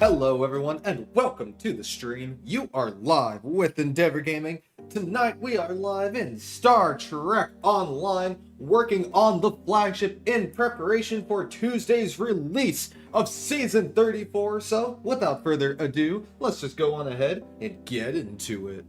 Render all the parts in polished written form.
Hello everyone and welcome to the stream. You are live with Endeavor Gaming. Tonight we are live in Star Trek Online, working on the flagship in preparation for Tuesday's release of Season 34. So without further ado, let's just go on ahead and get into it.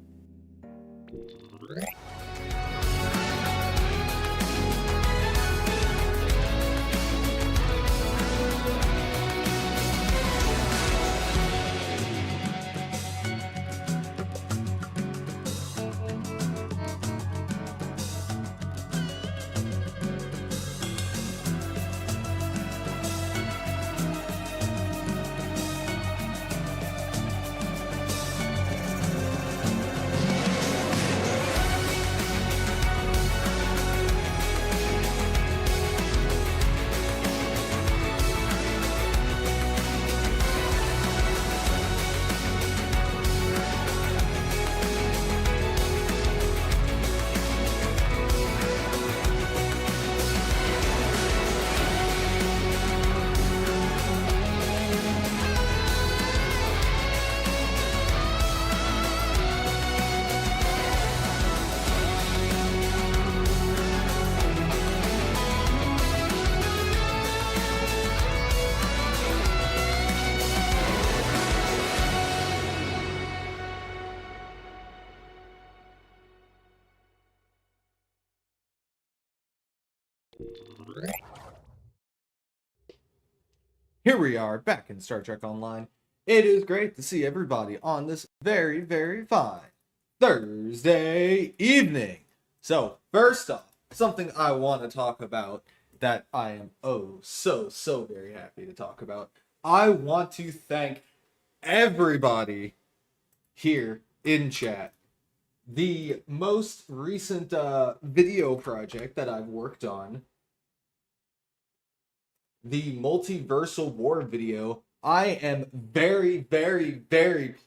Here we are back in Star Trek Online. It is great to see everybody on this very, very fine Thursday evening. So, first off, something I want to talk about that I am so very happy to talk about. I want to thank everybody here in chat. The most recent video project that I've worked on, the Multiversal War video, I am very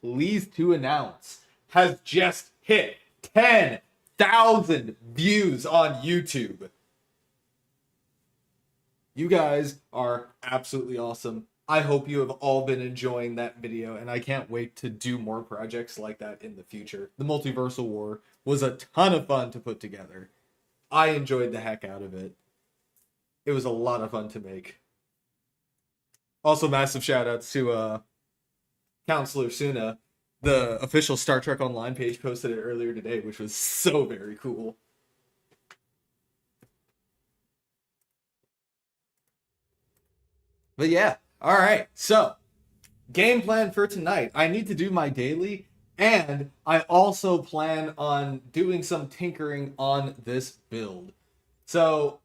pleased to announce has just hit 10,000 views on YouTube. You guys are absolutely awesome. I hope you have all been enjoying that video, and I can't wait to do more projects like that in the future. The Multiversal War was a ton of fun to put together. I enjoyed the heck out of it. It was a lot of fun to make. Also, massive shout-outs to Counselor Suna. The official Star Trek Online page posted it earlier today, which was so very cool. But yeah, alright, so, game plan for tonight. I need to do my daily, and I also plan on doing some tinkering on this build. So,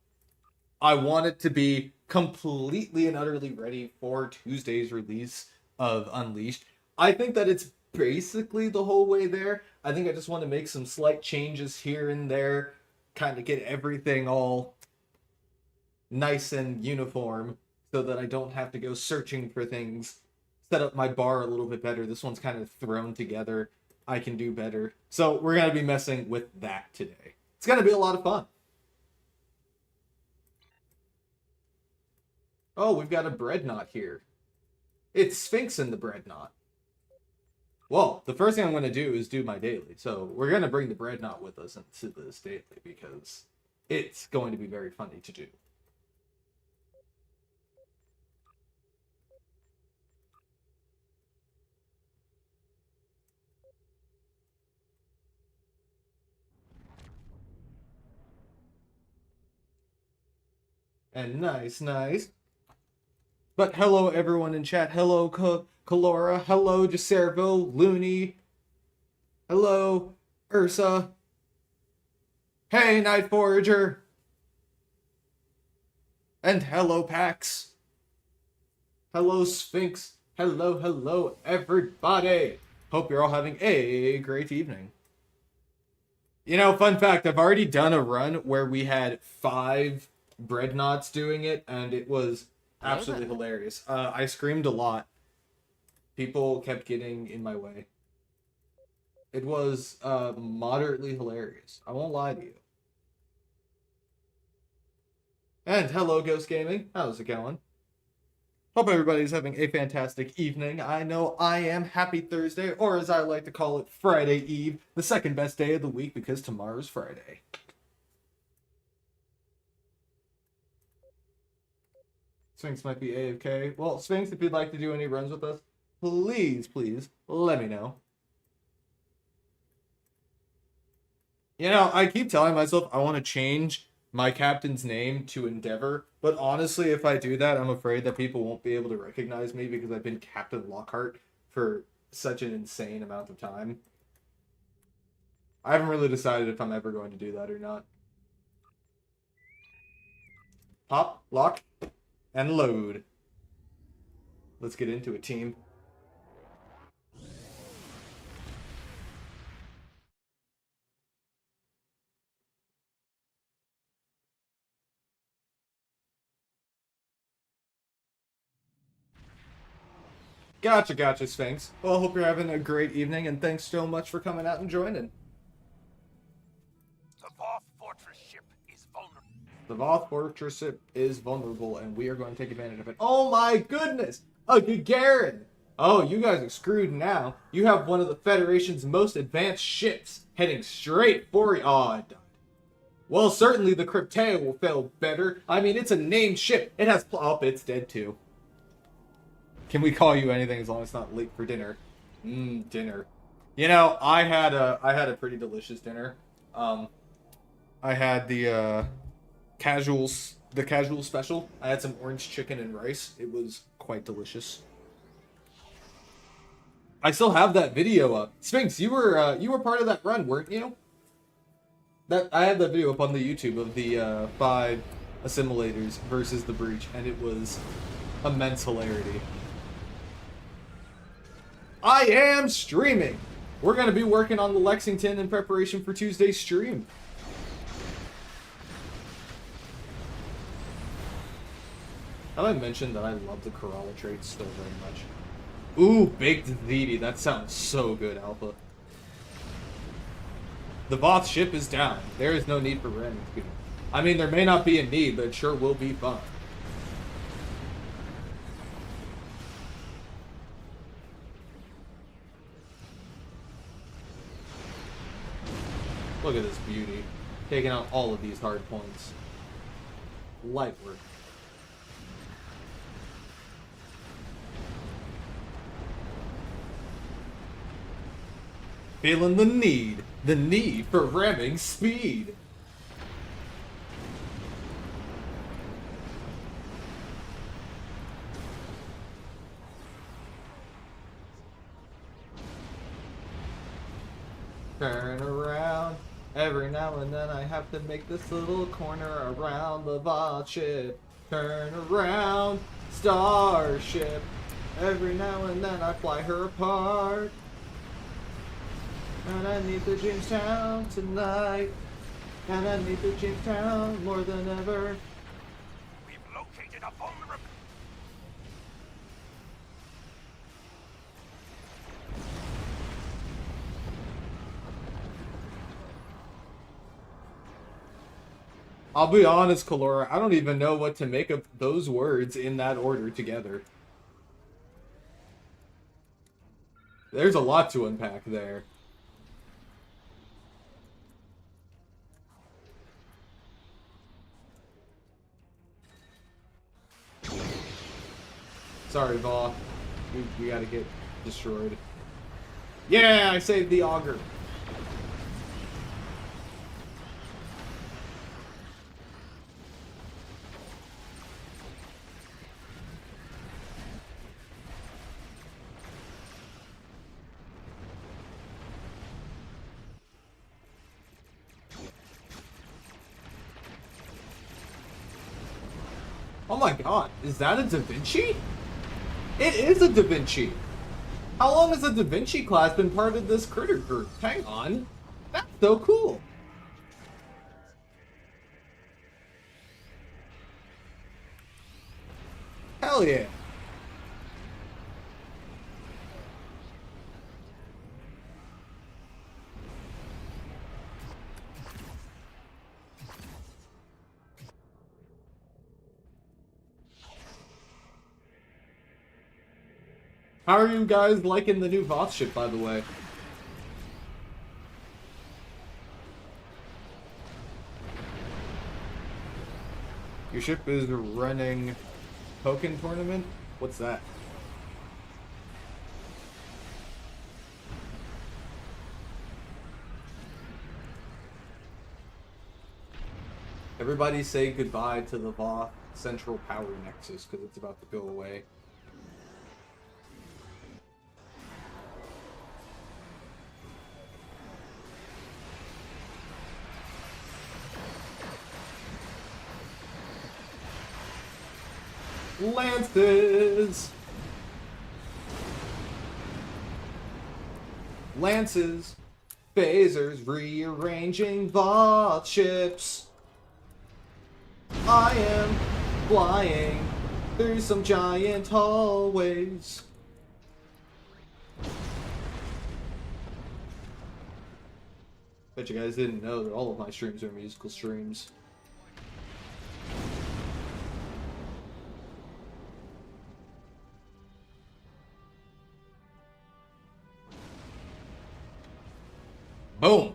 I want it to be completely and utterly ready for Tuesday's release of Unleashed. I think that it's basically the whole way there. I think I just want to make some slight changes here and there, kind of get everything all nice and uniform so that I don't have to go searching for things. Set up my bar a little bit better. This one's kind of thrown together. I can do better. So we're going to be messing with that today. It's going to be a lot of fun. Oh, we've got a breadnought here. It's Sphinx in the breadnought. Well, the first thing I'm going to do is do my daily. So we're going to bring the breadnought with us into this daily because it's going to be very funny to do. And nice. But hello everyone in chat. Hello Kalora. Hello Jacervo. Looney. Hello Ursa. Hey Night Forager. And hello Pax. Hello Sphinx. Hello everybody. Hope you're all having a great evening. You know, fun fact, I've already done a run where we had 5 breadnoughts doing it, and it was absolutely hilarious. I screamed a lot. People kept getting in my way. It was moderately hilarious. I won't lie to you. And hello, Ghost Gaming. How's it going? Hope everybody's having a fantastic evening. I know I am. Happy Thursday, or as I like to call it, Friday Eve, the second best day of the week because tomorrow's Friday. Sphinx might be AFK. Well, Sphinx, if you'd like to do any runs with us, please let me know. You know, I keep telling myself I want to change my captain's name to Endeavor, but honestly, if I do that, I'm afraid that people won't be able to recognize me because I've been Captain Lockhart for such an insane amount of time. I haven't really decided if I'm ever going to do that or not. Pop, lock, and load. Let's get into it, team. Gotcha, Sphinx. Well, I hope you're having a great evening, and thanks so much for coming out and joining. The Voth Fortress ship is vulnerable. The Voth Fortress ship is vulnerable, and we are going to take advantage of it. Oh my goodness! A Gagarin! Oh, you guys are screwed now. You have one of the Federation's most advanced ships heading straight for you. Oh, I died. Well, certainly the Crypteo will fare better. I mean, it's a named ship. It has... Oh, it's dead too. Can we call you anything as long as it's not late for dinner? Dinner. You know, I had a pretty delicious dinner. I had the casual the casual special. I had some orange chicken and rice. It was quite delicious. I still have that video up. Sphinx, you were part of that run, weren't you? That I have that video up on the YouTube of the 5 assimilators versus the breach, and it was immense hilarity. I am streaming. We're gonna be working on the Lexington in preparation for Tuesday's stream. Have I mentioned that I love the Corolla trait still very much? Ooh, baked ziti. That sounds so good, Alpha. The Voth ship is down. There is no need for ramming speed. I mean, there may not be a need, but it sure will be fun. Look at this beauty. Taking out all of these hard points. Light work. Feeling the need for ramming speed. Turn around. Every now and then I have to make this little corner around the Voth ship. Turn around, starship. Every now and then I fly her apart. And I need the Jamestown tonight. And I need the Jamestown more than ever. We've located a vulnerable. I'll be honest, Kalora, I don't even know what to make of those words in that order together. There's a lot to unpack there. Sorry, Vaw. We gotta get destroyed. Yeah, I saved the auger. Oh my god, is that a Da Vinci? It is a Da Vinci! How long has the Da Vinci class been part of this critter group? Hang on. That's so cool. Hell yeah. How are you guys liking the new Voth ship, by the way? Your ship is running Pokken tournament? What's that? Everybody say goodbye to the Voth Central Power Nexus, because it's about to go away. Lances! Lances! Phasers rearranging Voth ships! I am flying through some giant hallways. Bet you guys didn't know that all of my streams are musical streams. Boom!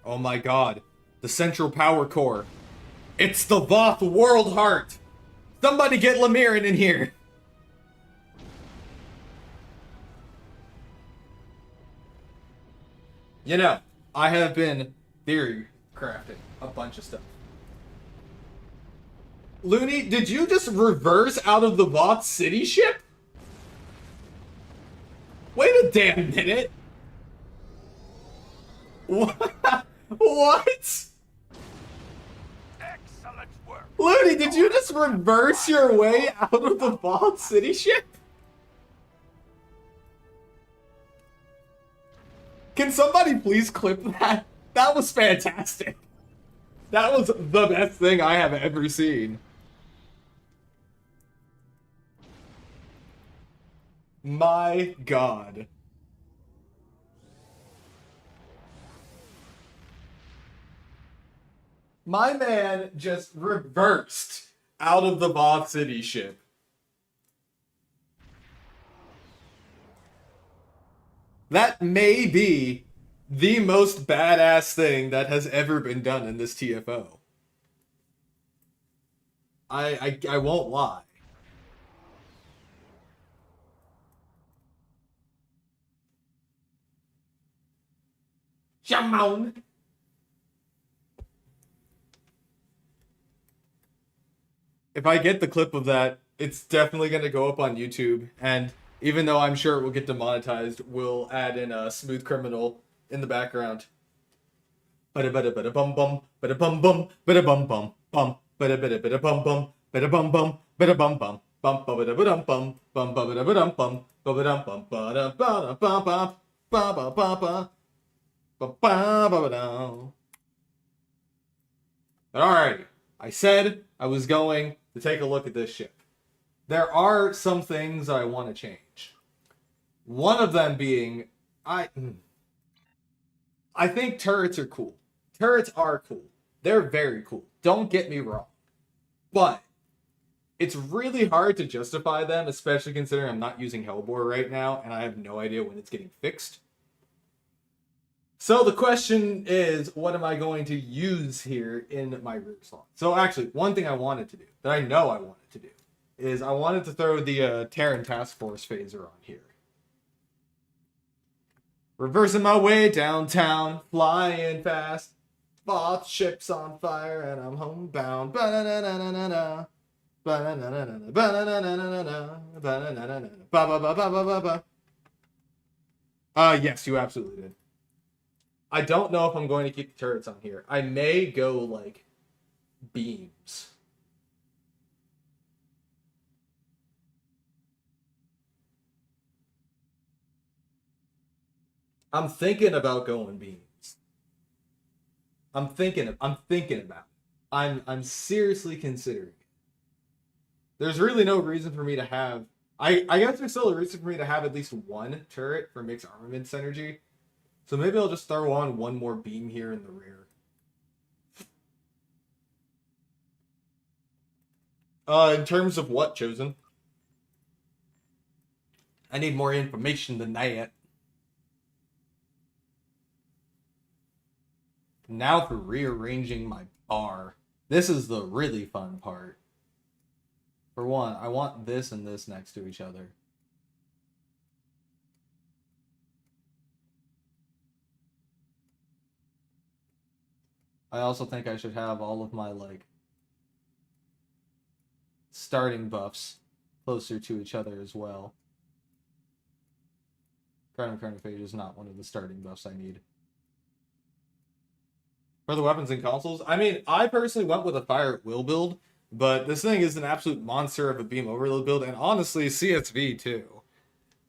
Oh my god. The Central Power Core. It's the Voth World Heart! Somebody get Lamirin in here! You know, I have been theory crafting a bunch of stuff. Looney, did you just reverse out of the Voth City ship? Wait a damn minute. What? What? Excellent work. Looney, did you just reverse your way out of the Voth City ship? Can somebody please clip that? That was fantastic. That was the best thing I have ever seen. My God. My man just reversed out of the Voth City ship. That may be the most badass thing that has ever been done in this TFO. I won't lie. Shaman. If I get the clip of that, it's definitely going to go up on YouTube. And even though I'm sure it will get demonetized, we'll add in a Smooth Criminal in the background. Bada bada bada bum bum, bada bum bum, bada bum bum, bum, bada bada bada bum bum, bada bum bum, bada bum bum, bum bada bada bum, bum bada bada bum, bada bum bada bada bum bum, ba ba ba ba, ba ba ba ba. Alright, I said I was going to take a look at this ship. There are some things I want to change. One of them being, I think turrets are cool. Turrets are cool. They're very cool. Don't get me wrong. But it's really hard to justify them, especially considering I'm not using Hellbore right now, and I have no idea when it's getting fixed. So the question is, what am I going to use here in my rear slot? So actually, one thing I wanted to do, that I know I wanted to do, is I wanted to throw the Terran Task Force phaser on here. Reversing my way downtown, flying fast. Voth ship's on fire and I'm homebound. Ba-na-na-na-na-na. Ba-na-na-na-na. Ba-na-na-na-na-na. Ba-na-na-na-na. Ba-ba-ba-ba-ba-ba. Yes, you absolutely did. I don't know if I'm going to keep the turrets on here. I may go, like, beams. I'm thinking about going beams. I'm thinking about it. I'm seriously considering it. There's really no reason for me to have... I guess there's still a reason for me to have at least one turret for mixed armament synergy. So maybe I'll just throw on one more beam here in the rear. In terms of what, Chosen? I need more information than that. Now for rearranging my bar. This is the really fun part. For one, I want this and this next to each other. I also think I should have all of my, like, starting buffs closer to each other as well. Carnophage is not one of the starting buffs I need. For the weapons and consoles, I mean, I personally went with a fire at will build, but this thing is an absolute monster of a beam overload build, and honestly, CSV too.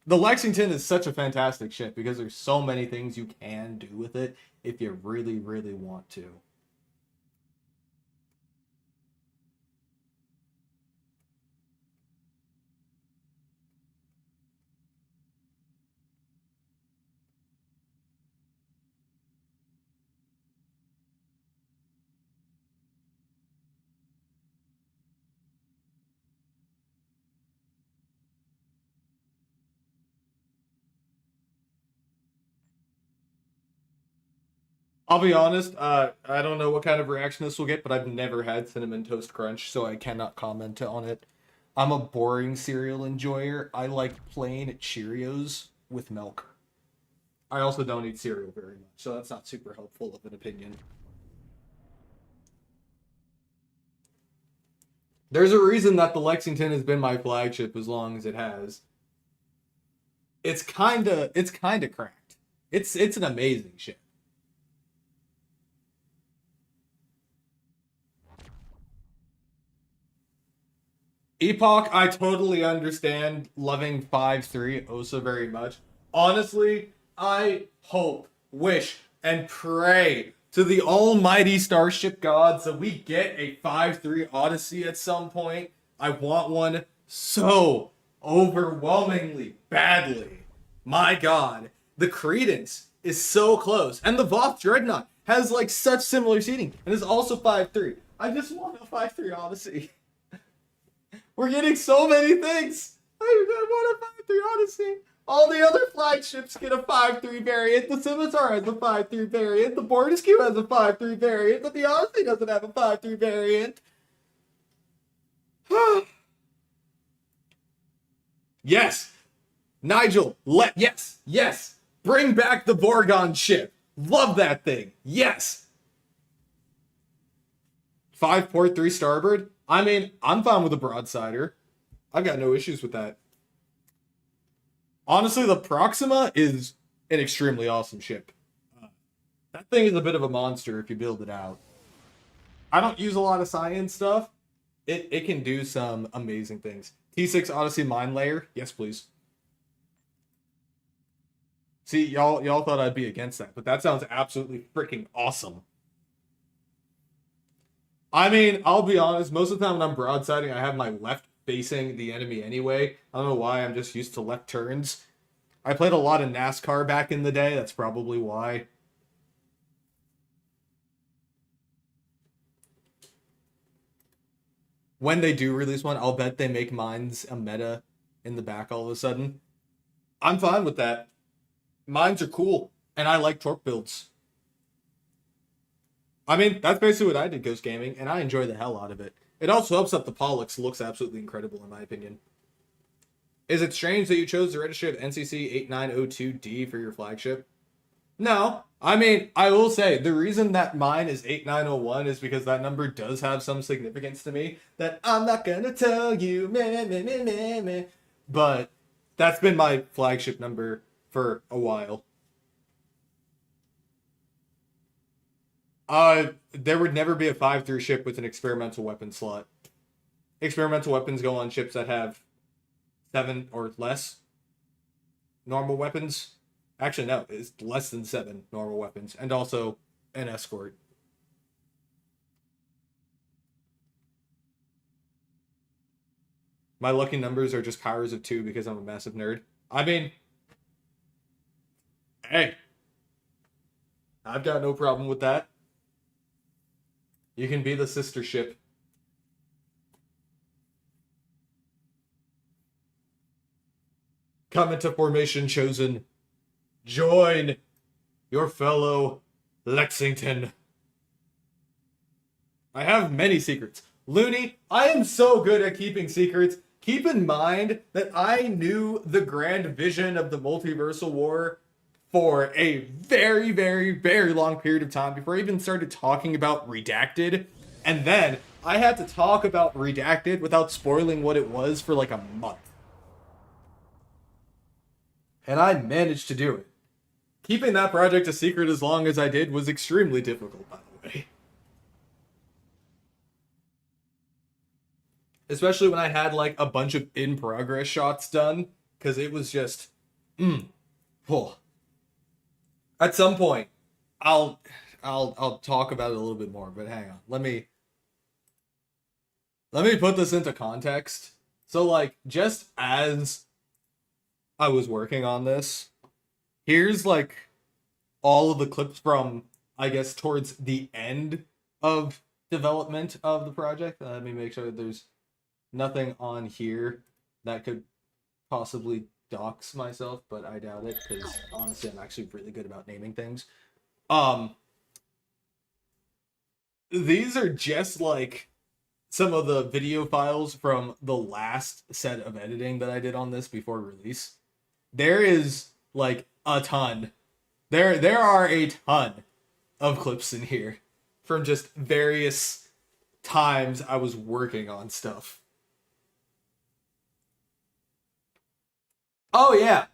The Lexington is such a fantastic ship because there's so many things you can do with it if you really, really want to. I'll be honest, I don't know what kind of reaction this will get, but I've never had Cinnamon Toast Crunch, so I cannot comment on it. I'm a boring cereal enjoyer. I like plain Cheerios with milk. I also don't eat cereal very much, so that's not super helpful of an opinion. There's a reason that the Lexington has been my flagship as long as it has. It's kinda cracked. It's an amazing ship. Epoch, I totally understand loving 5-3 oh so very much. Honestly, I hope, wish, and pray to the almighty Starship gods that we get a 5-3 Odyssey at some point. I want one so overwhelmingly badly. My god, the Credence is so close. And the Voth Dreadnought has like such similar seating and is also 5-3. I just want a 5-3 Odyssey. We're getting so many things. I want a 5-3 Odyssey. All the other flagships get a 5-3 variant. The Scimitar has a 5-3 variant. The Bornescu has a 5-3 variant. But the Odyssey doesn't have a 5-3 variant. Yes. Nigel, yes. Bring back the Borgon ship. Love that thing. Yes. 5 port, 3 starboard. I mean, I'm fine with a broadsider. I've got no issues with that. Honestly, the Proxima is an extremely awesome ship. That thing is a bit of a monster if you build it out. I don't use a lot of science stuff. It can do some amazing things. T6 Odyssey Mine Layer. Yes, please. See, y'all thought I'd be against that, but that sounds absolutely freaking awesome. I mean, I'll be honest, most of the time when I'm broadsiding, I have my left facing the enemy anyway. I don't know why, I'm just used to left turns. I played a lot of NASCAR back in the day, that's probably why. When they do release one, I'll bet they make mines a meta in the back all of a sudden. I'm fine with that. Mines are cool, and I like torque builds. I mean, that's basically what I did Ghost Gaming, and I enjoy the hell out of it. It also helps that the Pollux looks absolutely incredible, in my opinion. Is it strange that you chose the registry of NCC 8902D for your flagship? No. I mean, I will say, the reason that mine is 8901 is because that number does have some significance to me that I'm not gonna tell you, meh. But that's been my flagship number for a while. There would never be a 5-3 ship with an experimental weapon slot. Experimental weapons go on ships that have 7 or less normal weapons. Actually, no, it's less than 7 normal weapons, and also an escort. My lucky numbers are just Kairos of 2 because I'm a massive nerd. I mean, hey, I've got no problem with that. You can be the sister ship. Come into formation, Chosen. Join your fellow Lexington. I have many secrets. Looney, I am so good at keeping secrets. Keep in mind that I knew the grand vision of the multiversal war for a very, very, very long period of time before I even started talking about Redacted. And then I had to talk about Redacted without spoiling what it was for like a month. And I managed to do it. Keeping that project a secret as long as I did was extremely difficult, by the way. Especially when I had like a bunch of in-progress shots done, because it was just, oh. At some point, I'll talk about it a little bit more, but hang on. Let me put this into context. So like, just as I was working on this, here's like all of the clips from, I guess, towards the end of development of the project. Let me make sure that there's nothing on here that could possibly dox myself, but I doubt it, because honestly I'm actually really good about naming things. These are just like some of the video files from the last set of editing that I did on this before release. There is like a ton. There are a ton of clips in here from just various times I was working on stuff. Oh yeah.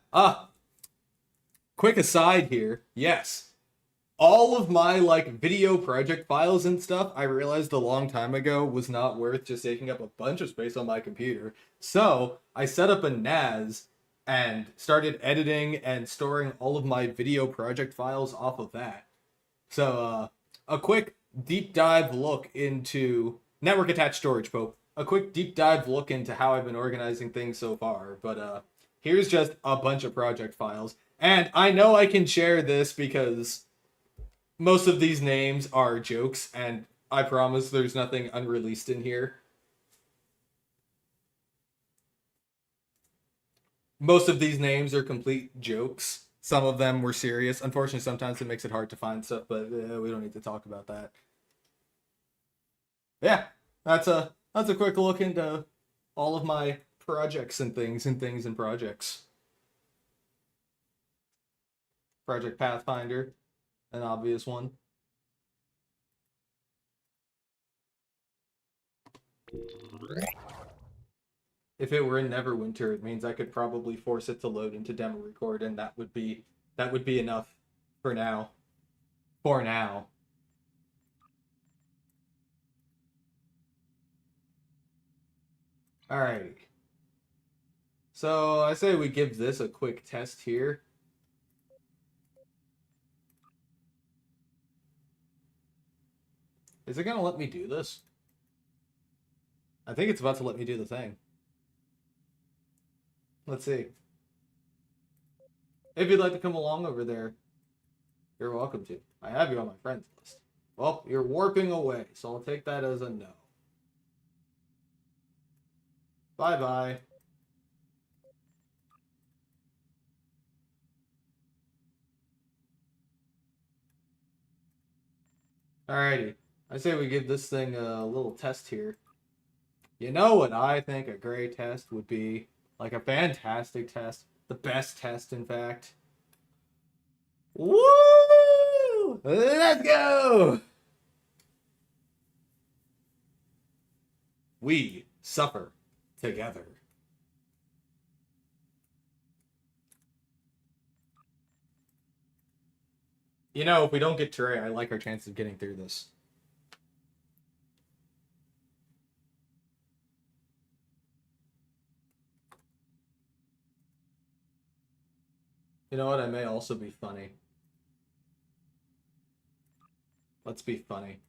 Quick aside here. Yes. All of my like video project files and stuff I realized a long time ago was not worth just taking up a bunch of space on my computer. So I set up a NAS and started editing and storing all of my video project files off of that. So a quick deep dive look into network attached storage, Pope. A quick deep dive look into how I've been organizing things so far. But here's just a bunch of project files. And I know I can share this because most of these names are jokes, and I promise there's nothing unreleased in here. Most of these names are complete jokes. Some of them were serious. Unfortunately, sometimes it makes it hard to find stuff, but we don't need to talk about that. Yeah, that's a quick look into all of my projects and things and projects. Project Pathfinder, an obvious one. If it were in Neverwinter, it means I could probably force it to load into demo record, and that would be enough for now. For now. Alrighty. So I say we give this a quick test here. Is it gonna let me do this? I think it's about to let me do the thing. Let's see. If you'd like to come along over there, you're welcome to. I have you on my friends list. Well, you're warping away, so I'll take that as a no. Bye-bye. Alrighty. I say we give this thing a little test here. You know what I think a great test would be? Like a fantastic test. The best test, in fact. Woo! Let's go! We suffer together. You know, if we don't get Trey, I like our chances of getting through this. You know what? I may also be funny. Let's be funny.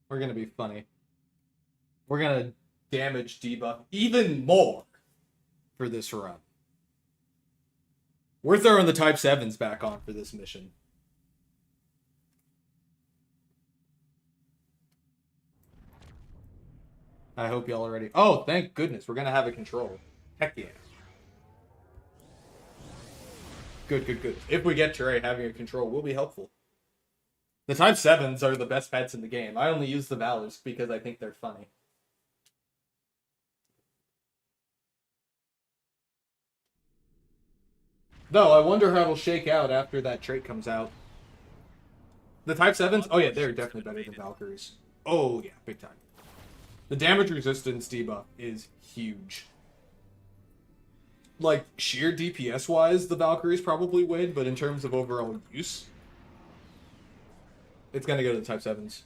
We're gonna be funny. We're gonna damage debuff even more for this run. We're throwing the Type 7s back on for this mission. I hope y'all are ready. Oh, thank goodness. We're gonna have a control. Heck yeah. Good, good, good. If we get Trey, having a control will be helpful. The Type 7s are the best pets in the game. I only use the Valors because I think they're funny. Though, I wonder how it'll shake out after that trait comes out. The Type 7s? Oh yeah, they're definitely better than Valkyries. Oh yeah, big time. The damage resistance debuff is huge. Like, sheer DPS-wise, the Valkyries probably win, but in terms of overall use, it's gonna go to the Type 7s.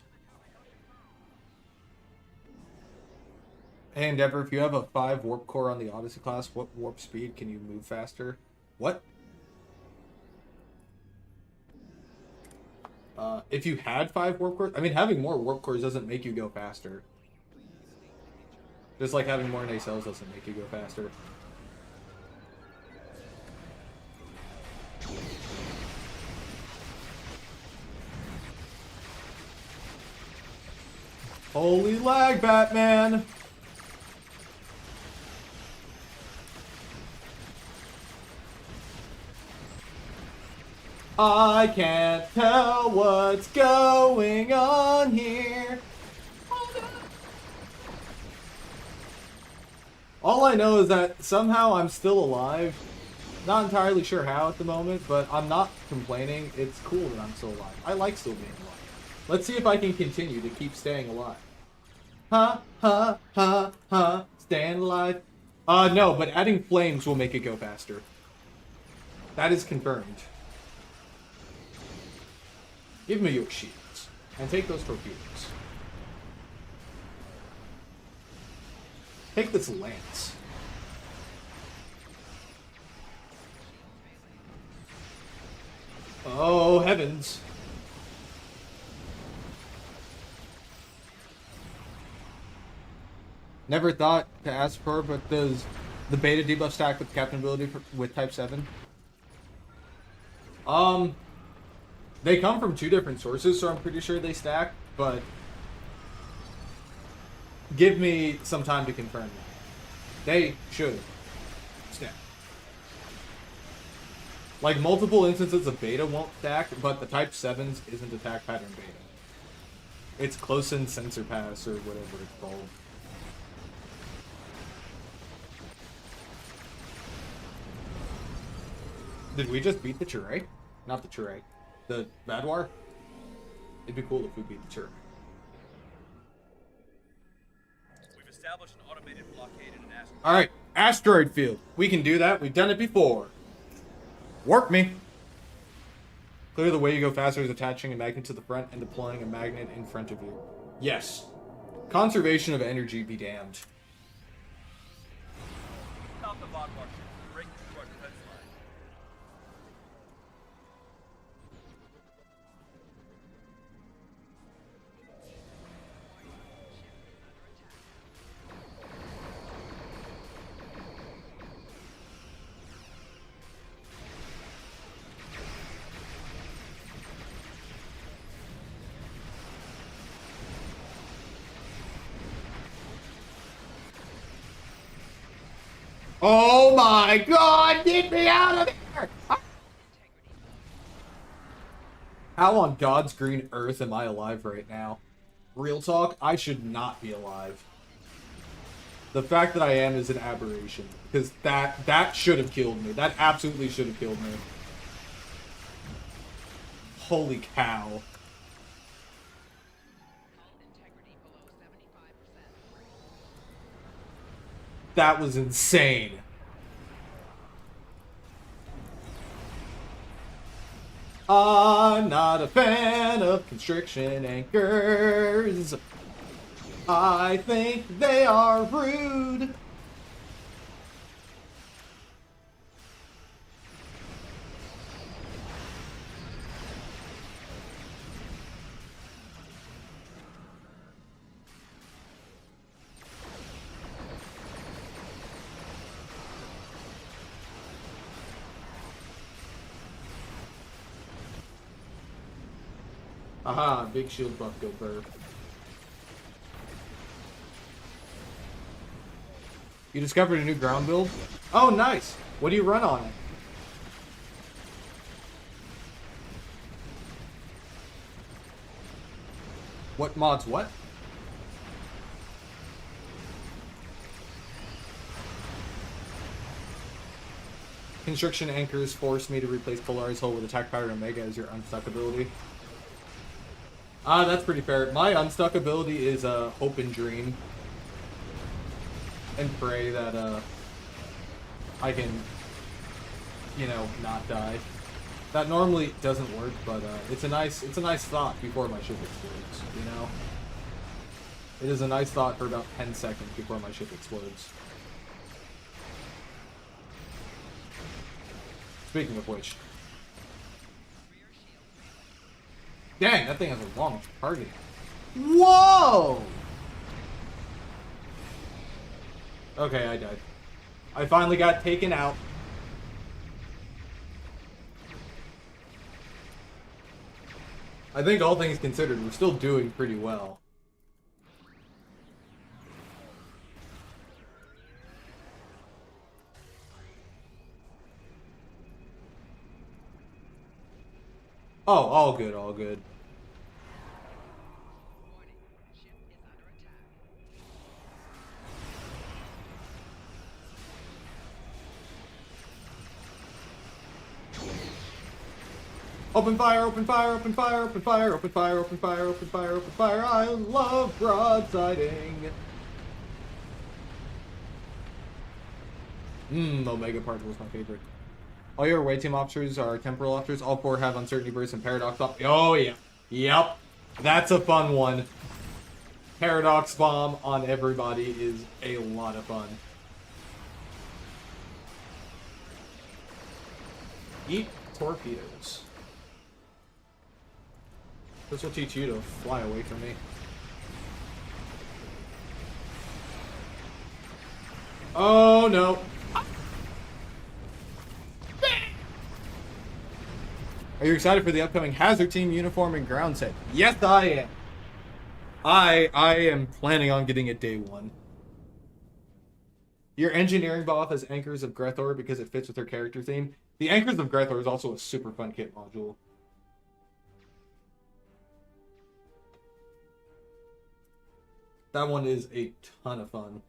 Hey Endeavor, if you have a 5 warp core on the Odyssey class, what warp speed can you move faster? What? If you had 5 warp cores, I mean, having more warp cores doesn't make you go faster. Just like having more nacelles doesn't make you go faster. Holy lag, Batman! I can't tell what's going on here. All I know is that somehow I'm still alive. Not entirely sure how at the moment, but I'm not complaining. It's cool that I'm still alive. I like still being alive. Let's see if I can continue to keep staying alive. Ha, ha, ha, ha. Staying alive. No, but adding flames will make it go faster. That is confirmed. Give me your shields. And take those torpedoes. Take this lance. Oh, heavens. Never thought to ask for, but does the beta debuff stack with captain ability with type 7? They come from 2 different sources, so I'm pretty sure they stack, but give me some time to confirm that. They should stack. Like, multiple instances of beta won't stack, but the type 7s isn't attack pattern beta. It's close-in sensor pass, or whatever it's called. Did we just beat the Chirae? Not the Chirae. The Vadwar? It'd be cool if we beat the Chirae. We've established an automated blockade in an asteroid. Alright, asteroid field. We can do that. We've done it before. Work me. Clear the way you go faster is attaching a magnet to the front and deploying a magnet in front of you. Yes. Conservation of energy be damned. Stop the Vadwar ship. Break through our defense line. Oh my god, get me out of here! How on God's green earth am I alive right now? Real talk, I should not be alive. The fact that I am is an aberration. Because that should have killed me. That absolutely should have killed me. Holy cow. That was insane. I'm not a fan of constriction anchors. I think they are rude. Aha, big shield buff go burr. You discovered a new ground build? Oh, nice! What do you run on it? What mods what? Constriction anchors force me to replace Polaris Hull with Attack Power Omega as your unstuck ability. Ah, that's pretty fair. My unstuck ability is Hope and Dream. And pray that I can, you know, not die. That normally doesn't work, but it's a nice thought before my ship explodes, you know? It is a nice thought for about 10 seconds before my ship explodes. Speaking of which. Dang, that thing has a long target. Whoa! Okay, I died. I finally got taken out. I think all things considered, we're still doing pretty well. Oh, all good, all good. Open fire, open fire, open fire, open fire, open fire, open fire, open fire, open fire. I love broadsiding. Omega Particle is my favorite. All your away team officers are temporal officers. All 4 have uncertainty burst and paradox bomb. Oh, yeah. Yep. That's a fun one. Paradox bomb on everybody is a lot of fun. Eat torpedoes. This will teach you to fly away from me. Oh, no. Are you excited for the upcoming Hazard Team uniform and ground set? Yes, I am. I am planning on getting it day 1. Your engineering buff has Anchors of Grethor because it fits with her character theme. The Anchors of Grethor is also a super fun kit module. That one is a ton of fun.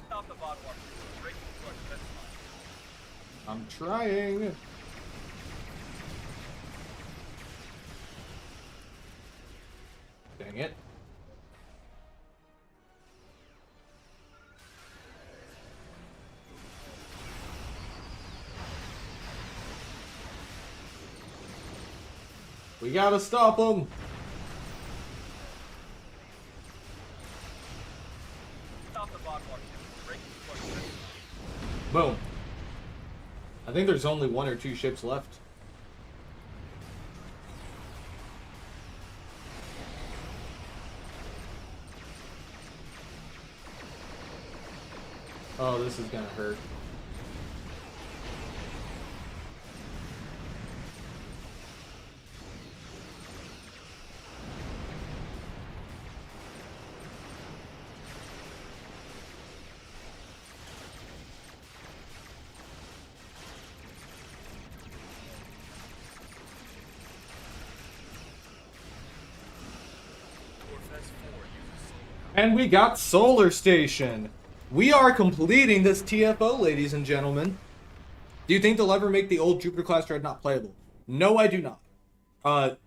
Stop the bot warp. Breaking through our defense line. I'm trying. Dang it. We gotta stop them. Stop the bot warp. Breaking through our defense line. Boom. I think there's only 1 or 2 ships left. Oh, this is gonna hurt. And we got Solar Station. We are completing this TFO, ladies and gentlemen. Do you think they'll ever make the old Jupiter-class Dreadnought playable? No, I do not.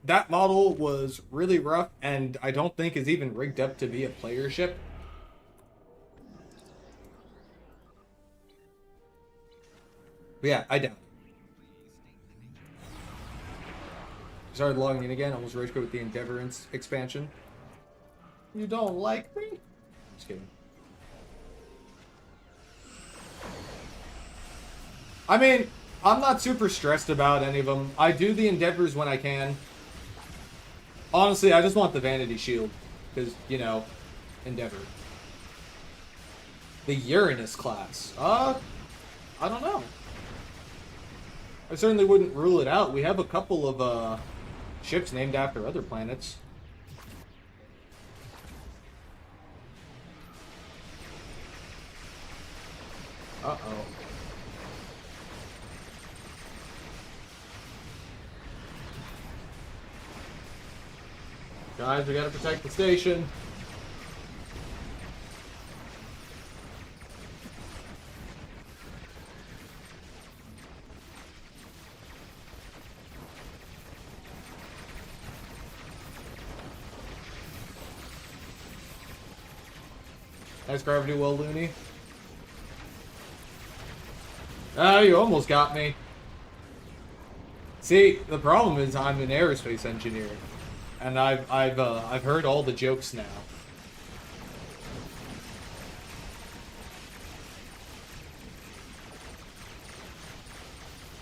That model was really rough, and I don't think is even rigged up to be a player ship. But yeah, I doubt it. Started logging in again. Almost rage quit with the Endeavor expansion. You don't like me? Just kidding. I mean, I'm not super stressed about any of them. I do the Endeavors when I can. Honestly, I just want the Vanity Shield. Because, you know, Endeavor. The Uranus class. I don't know. I certainly wouldn't rule it out. We have a couple of ships named after other planets. Uh-oh. Guys, we gotta protect the station. Nice gravity well, Looney. Oh, you almost got me. See, the problem is I'm an aerospace engineer, and I've heard all the jokes now.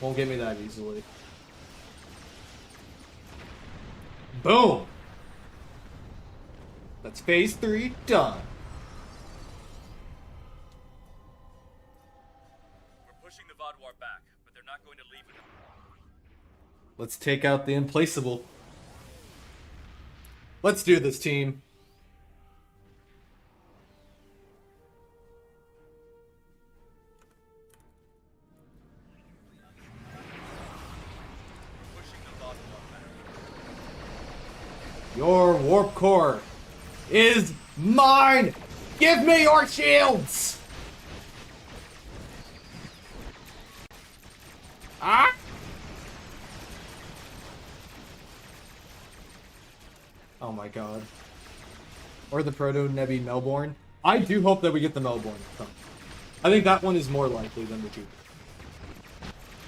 Won't get me that easily. Boom! That's phase 3 done. Pushing the Vaadwaur back, but they're not going to leave it. Let's take out the implaceable. Let's do this, team. Your warp core is mine! Give me your shields! Ah! Oh my god. Or the Proto-Nebi Melbourne. I do hope that we get the Melbourne. I think that one is more likely than the Jupiter.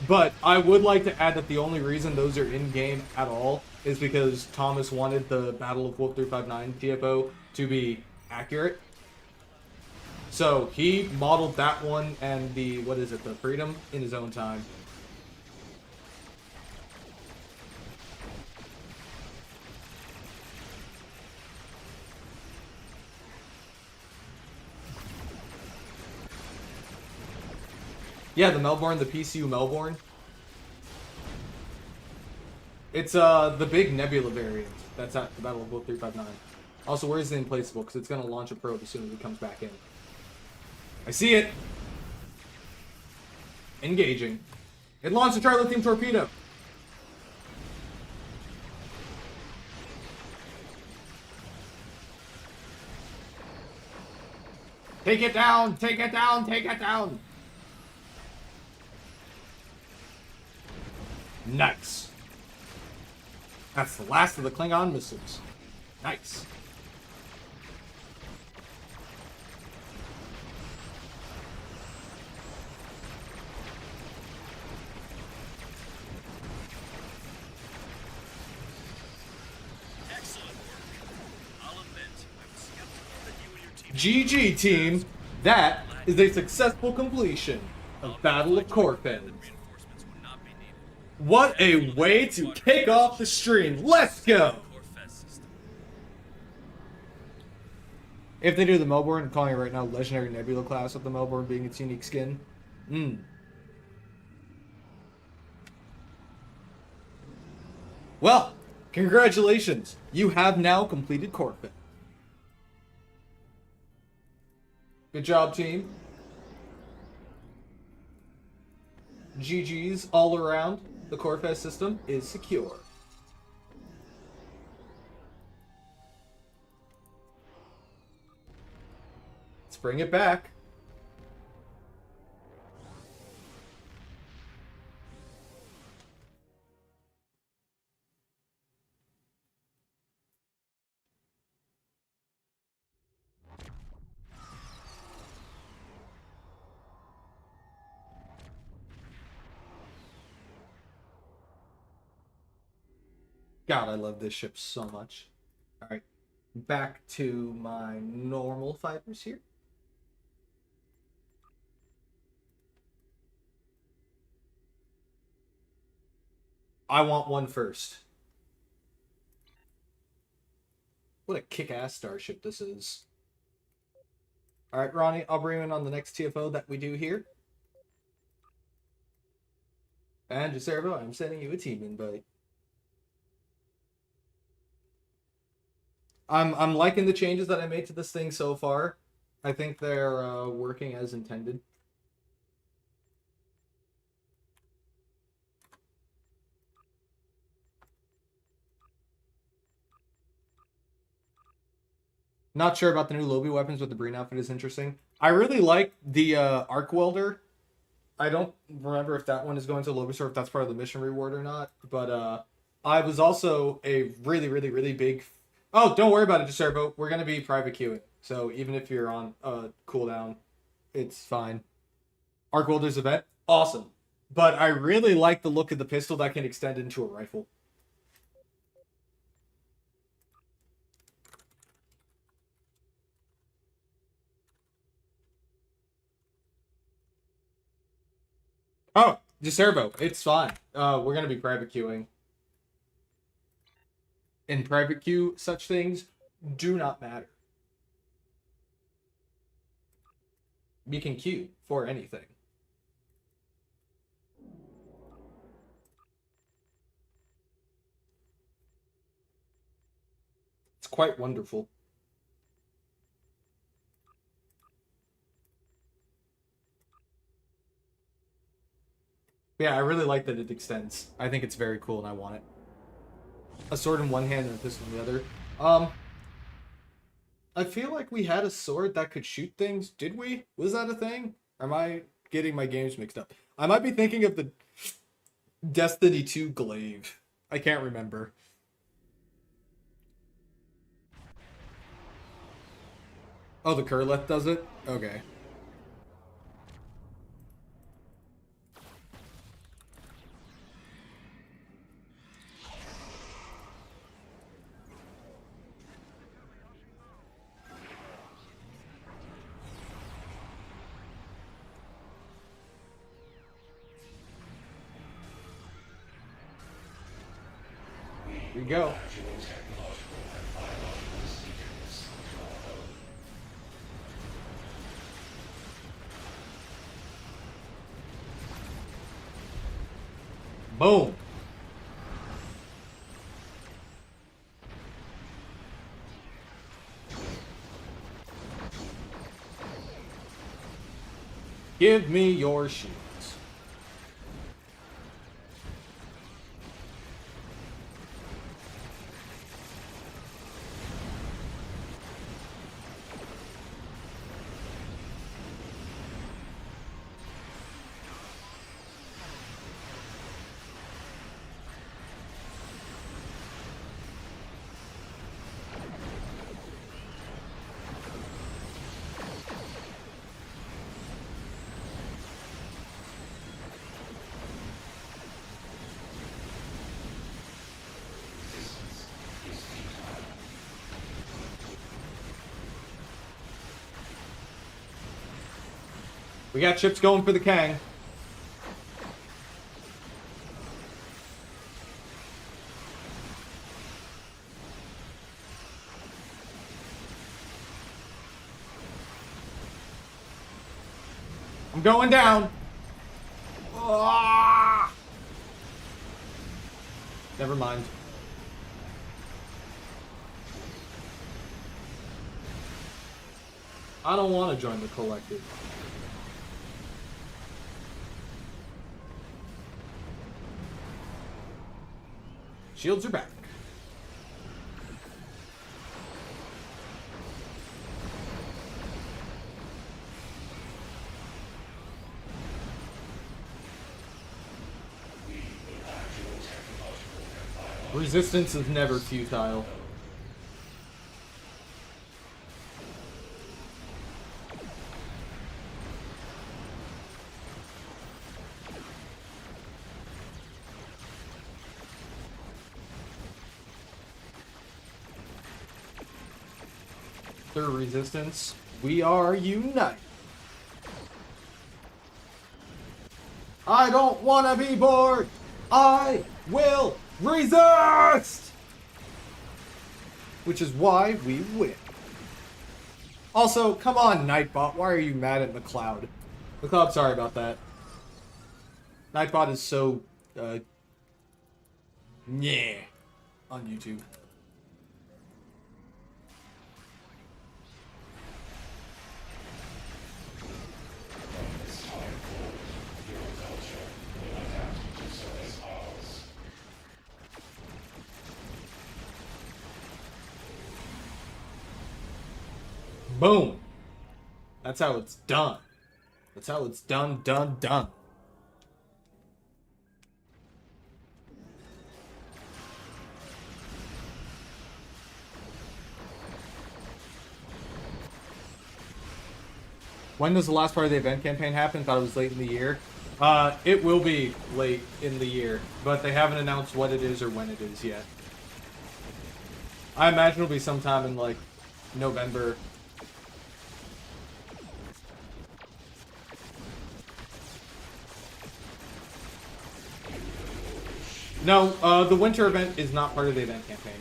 But I would like to add that the only reason those are in-game at all is because Thomas wanted the Battle of Wolf 359 TFO to be accurate. So he modeled that one and the, what is it, the Freedom in his own time. Yeah, the Melbourne, the PCU Melbourne. It's the big Nebula variant that's at the Battle of Wolf 359. Also, where's the Implaceable? Because it's going to launch a probe as soon as it comes back in. I see it! Engaging. It launched a trilithium torpedo! Take it down! Take it down! Take it down! Nice. That's the last of the Klingon missiles. Nice. Excellent work. I'll admit, I was skeptical that you and your team... GG team, that is a successful completion of Battle of Corfin. Reinforcements would not be needed. What a way to kick off the stream. Let's go! If they do the Melbourne, I'm calling it right now Legendary Nebula class with the Melbourne being its unique skin. Well, congratulations. You have now completed Corfin. Good job, team. GG's all around. The Corfest system is secure. Let's bring it back. God, I love this ship so much. All right, back to my normal fighters here. I want one first. What a kick-ass starship this is. All right, Ronnie, I'll bring you in on the next TFO that we do here. And Giservo, I'm sending you a team invite. I'm liking the changes that I made to this thing so far. I think they're working as intended. Not sure about the new Lobby weapons, but the Breen outfit is interesting. I really like the arc welder. I don't remember if that one is going to Lobby or if that's part of the mission reward or not. But I was also a really big... Oh, don't worry about it, Giservo. We're going to be private queuing. So even if you're on cooldown, it's fine. Arc welder's event? Awesome. But I really like the look of the pistol that can extend into a rifle. Oh, Giservo, it's fine. We're gonna be private queuing. In private queue, such things do not matter. We can queue for anything. It's quite wonderful. Yeah, I really like that it extends. I think it's very cool and I want it. a sword in one hand and a pistol in the other. I feel like we had a sword that could shoot things. Did we? Was that a thing? Or am I getting my games mixed up? I might be thinking of the Destiny 2 glaive. I can't remember. Oh, the Kurleth does it? Okay. Here we go. Boom. Give me your shields. We got chips going for the Kang. I'm going down. Ah! Never mind. I don't want to join the collective. Shields are back. Resistance is never futile. Third resistance. We are united. I don't want to be bored. I will resist! Which is why we win. Also, come on, Nightbot. Why are you mad at McLeod? McLeod, sorry about that. Nightbot is so, yeah, on YouTube. Boom. That's how it's done. That's how it's done. When does the last part of the event campaign happen? Thought it was late in the year. It will be late in the year, but they haven't announced what it is or when it is yet. I imagine it'll be sometime in, like, November. No, the winter event is not part of the event campaign.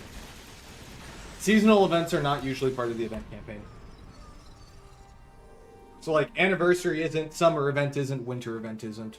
Seasonal events are not usually part of the event campaign. So, like, anniversary isn't, summer event isn't, winter event isn't.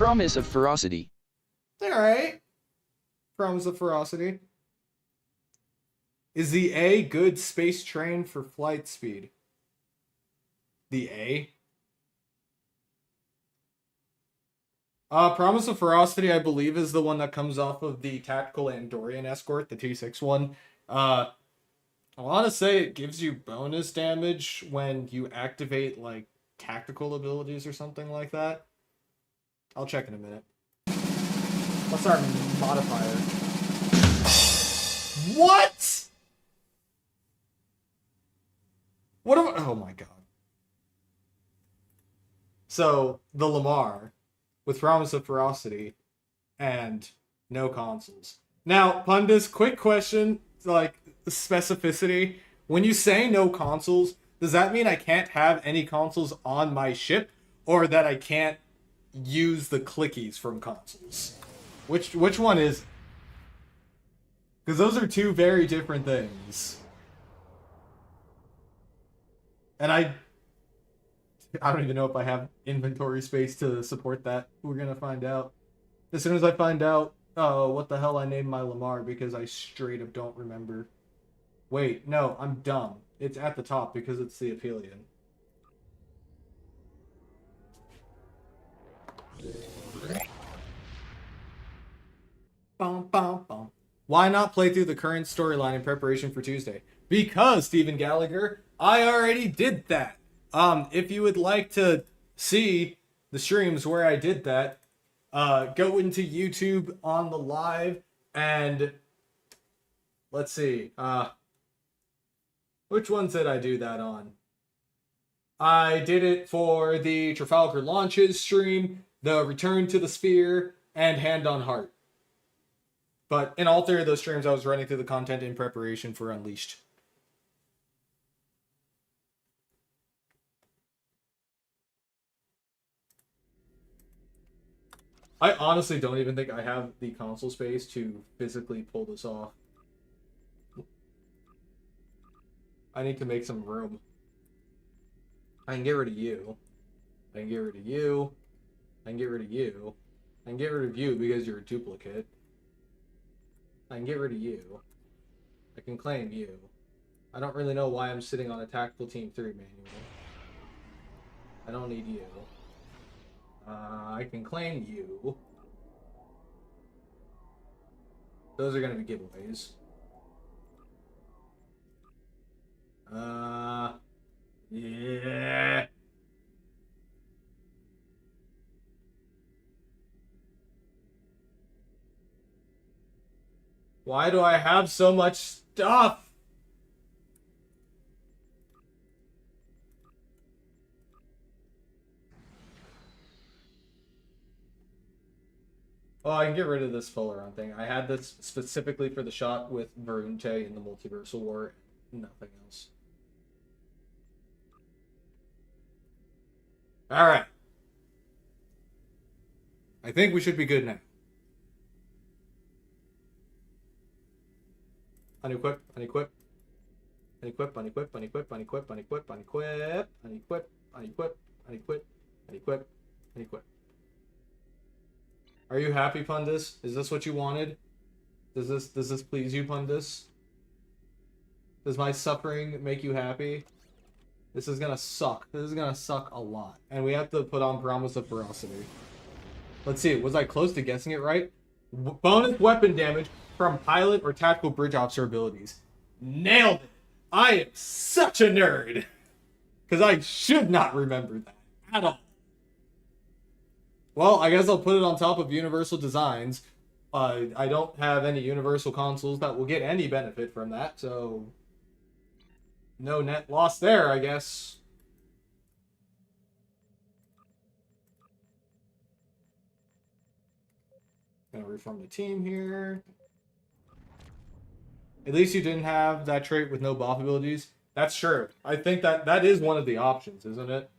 Promise of ferocity. Alright. Promise of ferocity. Is the A good space train for flight speed? The A? Promise of Ferocity, I believe, is the one that comes off of the Tactical Andorian Escort, the T6 one. I want to say it gives you bonus damage when you activate, like, tactical abilities or something like that. I'll check in a minute. What's our modifier? What? What am I? Oh my god. So, the Lamar, with Promise of Ferocity, and no consoles. Now, Pundus, quick question, like, specificity. When you say no consoles, does that mean I can't have any consoles on my ship, or that I can't use the clickies from consoles? Which one is? Because those are two very different things. And I don't even know if I have inventory space to support that. We're gonna find out. As soon as I find out what the hell I named my Lamar, because I straight up don't remember. Wait, no, I'm dumb. It's at the top because it's the Aphelion. Bum, bum, bum. Why not play through the current storyline in preparation for Tuesday? Because, Stephen Gallagher, I already did that. If you would like to see the streams where I did that, go into YouTube on the live and let's see, which ones did I do that on? I did it for the Trafalgar Launches stream, the Return to the Sphere, and Hand on Heart. But in all three of those streams, I was running through the content in preparation for Unleashed. I honestly don't even think I have the console space to physically pull this off. I need to make some room. I can get rid of you. I can get rid of you. I can get rid of you. I can get rid of you because you're a duplicate. I can get rid of you. I can claim you. I don't really know why I'm sitting on a Tactical Team 3 manual. I don't need you. I can claim you. Those are going to be giveaways. Yeah. Why do I have so much stuff? Oh, I can get rid of this Folaron thing. I had this specifically for the shot with Varunte in the Multiversal War. Nothing else. Alright. I think we should be good now. Unequip, unequip. Unequip, unequip, unequip, unequip, unequip, unequip, unequip, unequip, unequip, unequip, unequip. Are you happy, Pundus? Is this what you wanted? Does this please you, Pundus? Does my suffering make you happy? This is gonna suck. This is gonna suck a lot. And we have to put on Promise of Ferocity. Let's see, was I close to guessing it right? Bonus weapon damage from pilot or tactical bridge officer abilities. Nailed it! I am such a nerd! Because I should not remember that at all. Well, I guess I'll put it on top of Universal Designs. I don't have any Universal consoles that will get any benefit from that, so no net loss there, I guess. Gonna reform the team here. At least you didn't have that trait with no buff abilities. That's true. I think that is one of the options, isn't it?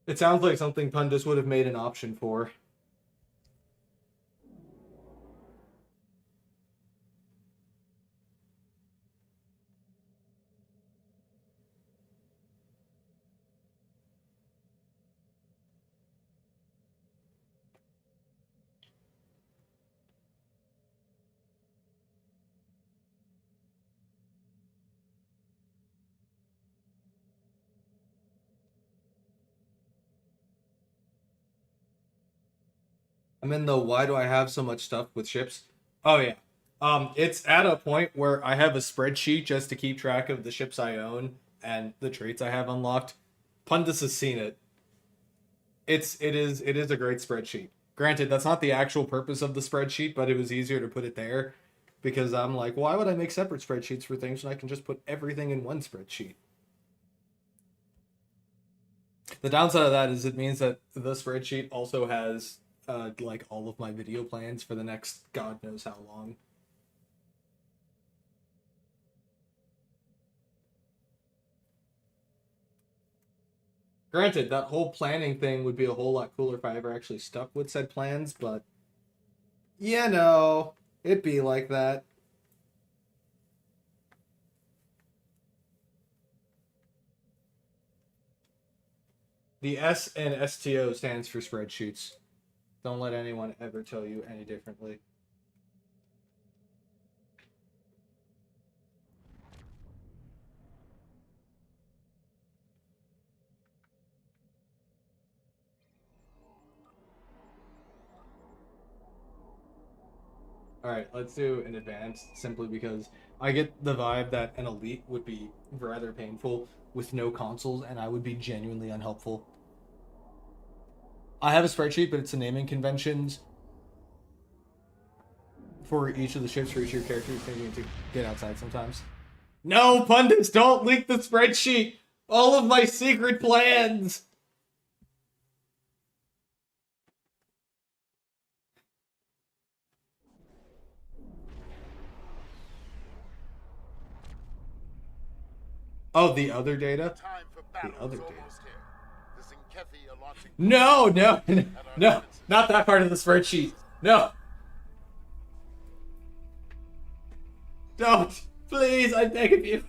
It sounds like something Pundus would have made an option for. I'm in the why do I have so much stuff with ships? Oh yeah. It's at a point where I have a spreadsheet just to keep track of the ships I own and the traits I have unlocked. Pundus has seen it. It is a great spreadsheet. Granted, that's not the actual purpose of the spreadsheet, but it was easier to put it there because I'm like, why would I make separate spreadsheets for things when I can just put everything in one spreadsheet? The downside of that is it means that the spreadsheet also has like all of my video plans for the next God knows how long. Granted, that whole planning thing would be a whole lot cooler if I ever actually stuck with said plans, but you know, it'd be like that. The S in STO stands for spreadsheets. Don't let anyone ever tell you any differently. Alright, let's do an advanced, simply because I get the vibe that an elite would be rather painful with no consoles, and I would be genuinely unhelpful. I have a spreadsheet, but it's the naming conventions for each of the ships for each of your characters. Maybe you need to get outside sometimes. No, pundits, don't leak the spreadsheet! All of my secret plans! Oh, the other data? The other data. No, no, no, not that part of the spreadsheet. No. Don't. Please, I beg of you.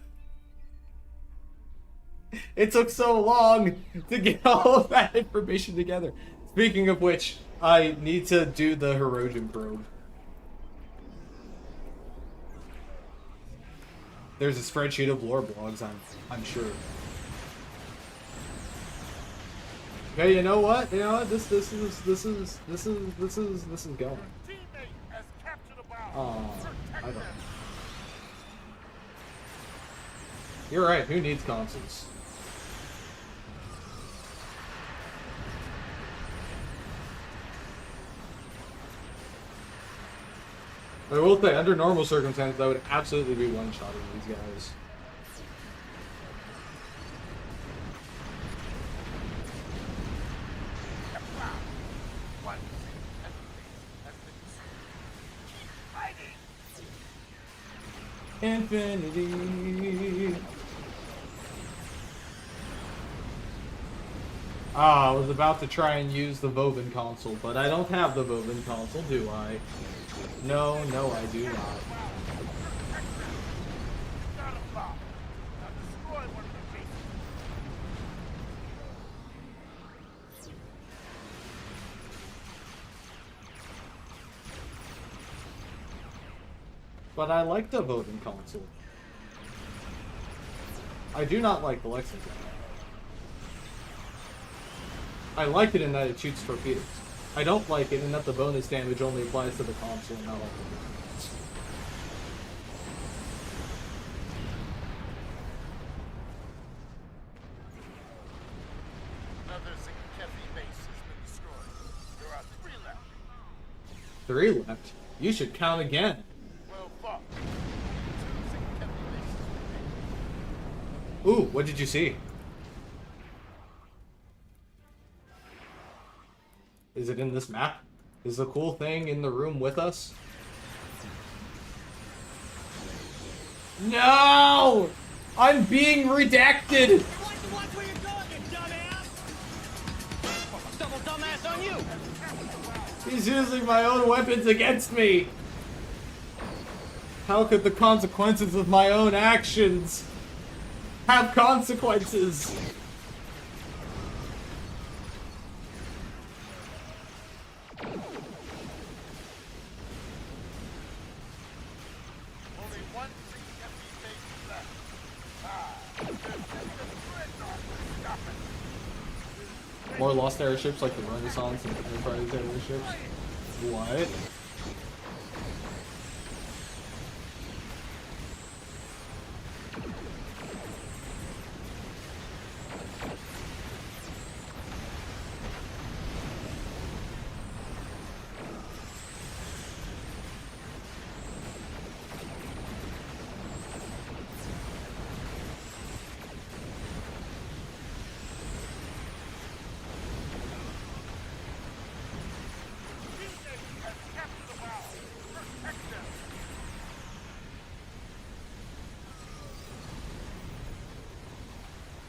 It took so long to get all of that information together. Speaking of which, I need to do the Herodian probe. There's a spreadsheet of lore blogs, I'm sure. Okay, you know what? You know what? This is going. Oh, I don't know. You're right, who needs consoles? I will say, under normal circumstances, I would absolutely be one-shotting these guys. Infinity. Ah, I was about to try and use the Vovin console, but I don't have the Vovin console, do I? No, no, I do not. But I like the Vovin console. I do not like the Lexington. I like it in that it shoots torpedoes. I don't like it in that the bonus damage only applies to the console and not all the units. Another Zinkethi base has been destroyed. There are 3 left. 3 left? You should count again. Well fought. 2 Zinkethi bases remain. Ooh, what did you see? Is it in this map? Is the cool thing in the room with us? No! I'm being redacted! Watch where you're going, you dumbass! Double dumbass on you! He's using my own weapons against me! How could the consequences of my own actions have consequences? Only 1 Zinkethi base is left. There's just a dreadnought to stop it. More lost airships like the Renaissance and Enterprise airships. What? Has captured the bow. Protect them.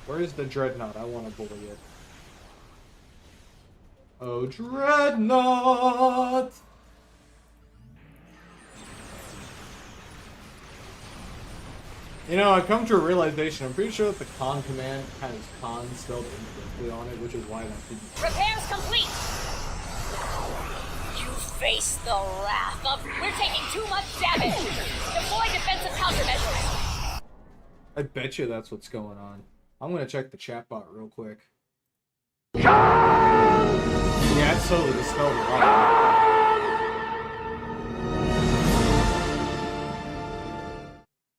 Where's the dreadnought? I want to bully it. Oh, dreadnought! You know, I've come to a realization. I'm pretty sure that the con command has con spelled incorrectly on it, which is why that didn't. Repairs complete! You face the wrath of... We're taking too much damage! Deploy defensive countermeasures! I bet you that's what's going on. I'm gonna check the chatbot real quick. Yeah, it's totally spelled wrong.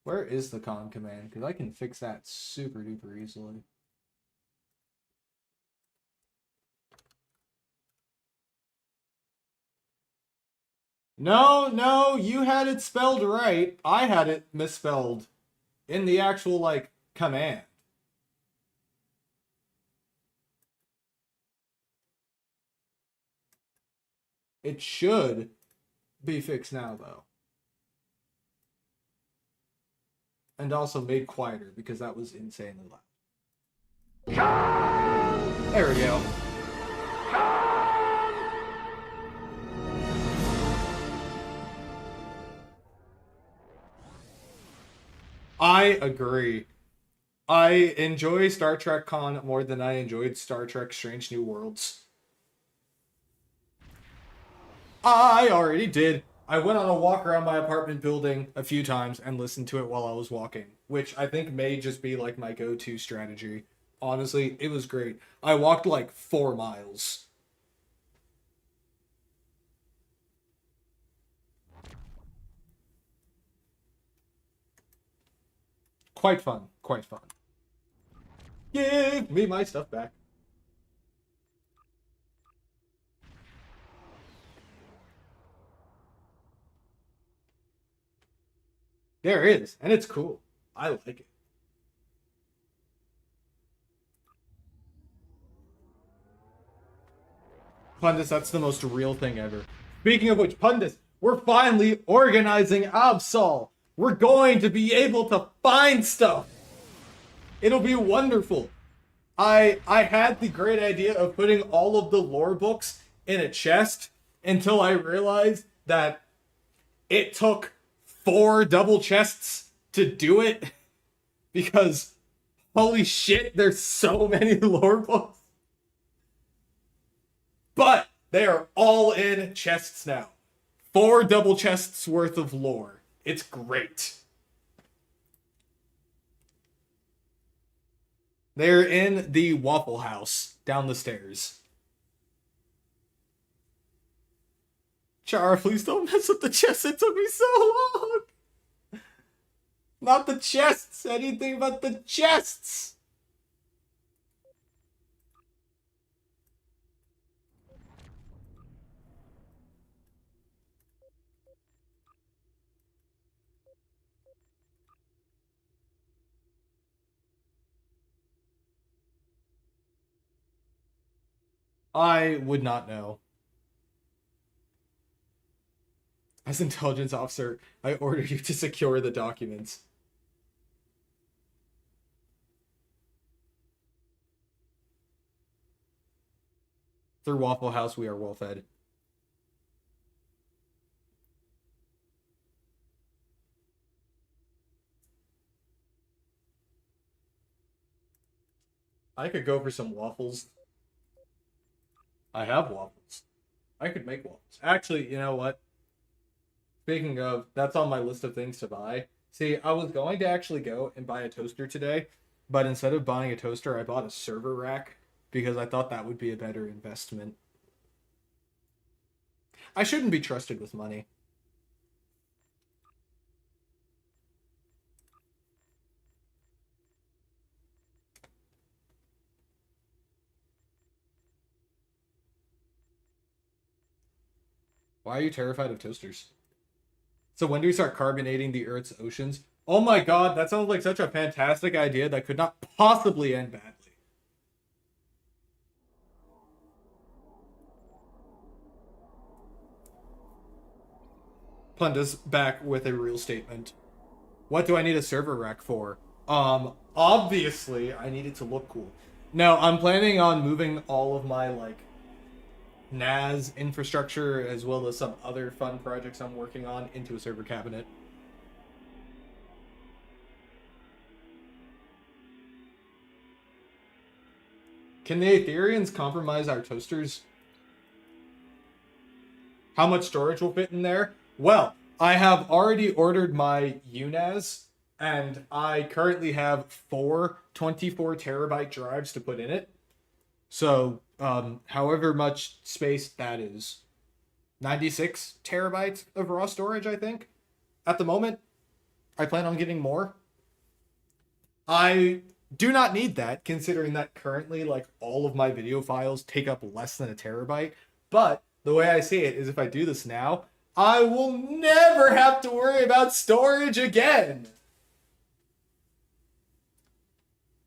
Where is the con command? Because I can fix that super duper easily. No, you had it spelled right. I had it misspelled in the actual, like, command. It should be fixed now, though. And also made quieter, because that was insanely loud. There we go. I agree. I enjoy Star Trek Con more than I enjoyed Star Trek Strange New Worlds. I already did. I went on a walk around my apartment building a few times and listened to it while I was walking, which I think may just be like my go-to strategy. Honestly, it was great. I walked like 4 miles. Quite fun. Quite fun. Give me my stuff back. There it is, and it's cool. I like it. Pundits, that's the most real thing ever. Speaking of which, Pundits, we're finally organizing Absol. We're going to be able to find stuff. It'll be wonderful. I had the great idea of putting all of the lore books in a chest until I realized that it took 4 double chests to do it. Because, holy shit, there's so many lore books. But they are all in chests now. 4 double chests worth of lore. It's great. They're in the Waffle House down the stairs. Chara, please don't mess with the chests. It took me so long. Not the chests. Anything but the chests. I would not know. As intelligence officer, I order you to secure the documents. Through Waffle House, we are well fed. I could go for some waffles. I have waffles. I could make waffles. Actually, you know what? Speaking of, that's on my list of things to buy. See, I was going to actually go and buy a toaster today, but instead of buying a toaster, I bought a server rack because I thought that would be a better investment. I shouldn't be trusted with money. Why are you terrified of toasters? So when do we start carbonating the Earth's oceans? Oh my god, that sounds like such a fantastic idea that could not possibly end badly. Punda's back with a real statement. What do I need a server rack for? Obviously, I need it to look cool. No, I'm planning on moving all of my, like, NAS infrastructure as well as some other fun projects I'm working on into a server cabinet. Can the Aetherians compromise our toasters? How much storage will fit in there? Well, I have already ordered my UNAS, and I currently have 4 24 terabyte drives to put in it. So, however much space that is. 96 terabytes of raw storage, I think. At the moment, I plan on getting more. I do not need that, considering that currently, like, all of my video files take up less than a terabyte. But the way I see it is if I do this now, I will never have to worry about storage again.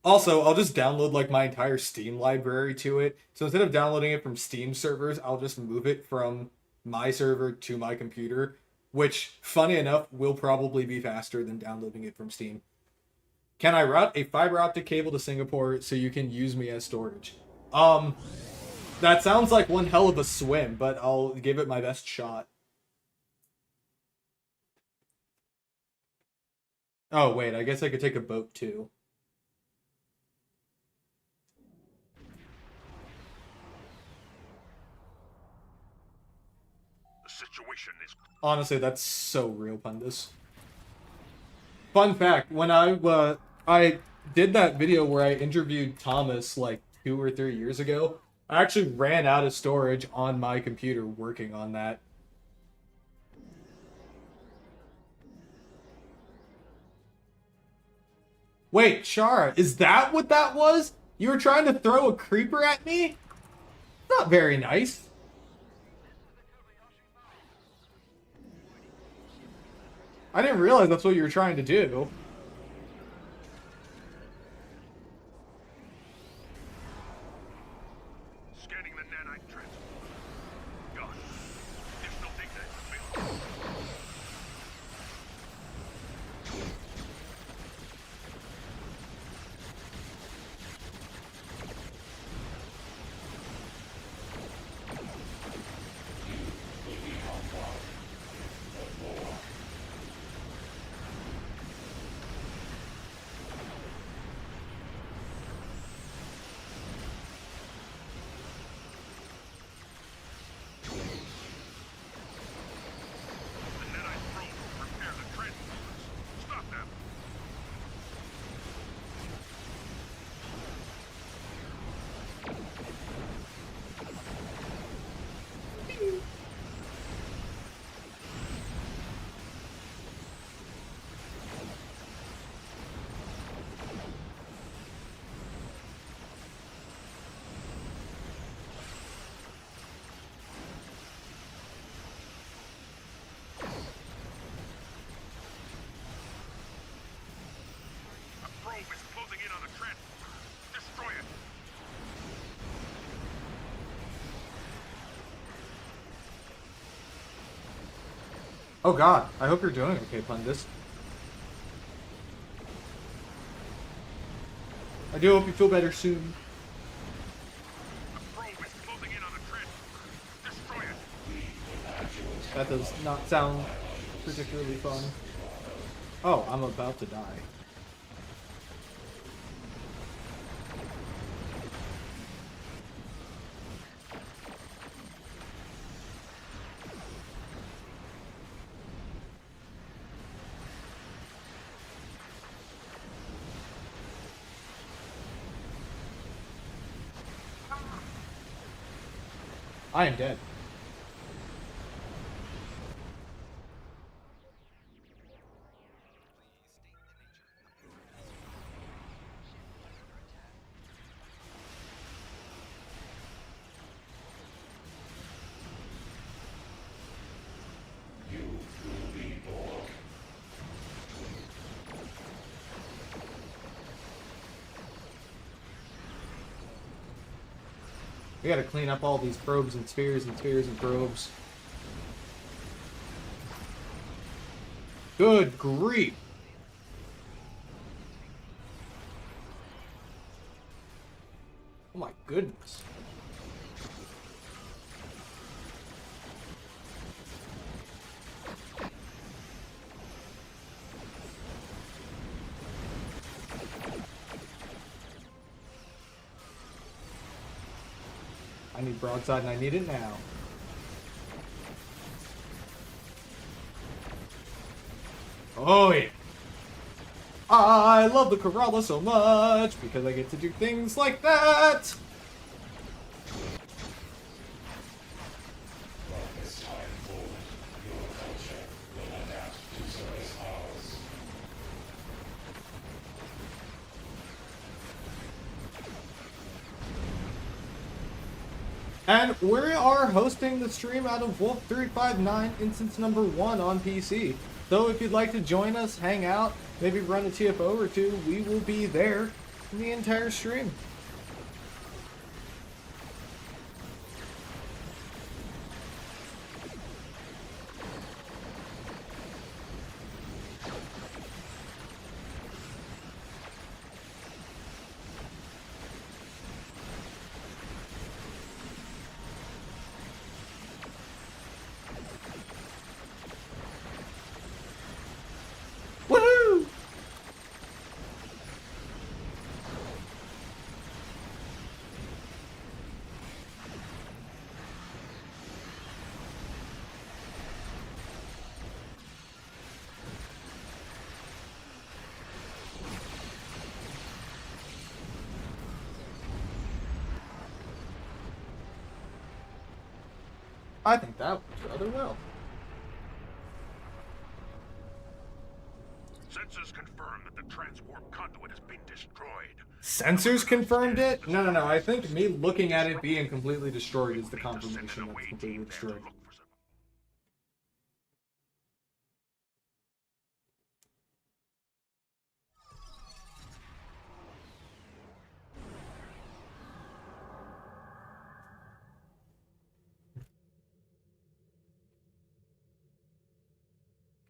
Also, I'll just download like my entire Steam library to it. So instead of downloading it from Steam servers, I'll just move it from my server to my computer, which, funny enough, will probably be faster than downloading it from Steam. Can I route a fiber optic cable to Singapore so you can use me as storage? That sounds like one hell of a swim, but I'll give it my best shot. Oh, wait, I guess I could take a boat too. Situation is... Honestly, that's so real, Pundus. Fun fact, when I did that video where I interviewed Thomas like 2 or 3 years ago, I actually ran out of storage on my computer working on that. Wait, Shara, is that what that was? You were trying to throw a creeper at me? Not very nice. I didn't realize that's what you were trying to do. Scanning the nanite transport. Gosh, additional data available. Probe is closing in on the transport. Destroy it. Oh god, I hope you're doing okay, Pundus. I do hope you feel better soon. The probe is closing in on the transport. Destroy it. That does not sound particularly fun. Oh, I'm about to die. I am dead. We gotta clean up all these probes and spheres and spheres and probes. Good grief! Oh my goodness. I need broadside and I need it now. Oh yeah. I love the Corolla so much because I get to do things like that. And we are hosting the stream out of Wolf 359 instance number 1 on PC. So if you'd like to join us, hang out, maybe run a TFO or two, we will be there in the entire stream. Woohoo! I think that worked rather well. Sensors confirm that the transwarp conduit has been destroyed. Sensors confirmed it? No. I think me looking at it being completely destroyed is the confirmation that it's completely destroyed.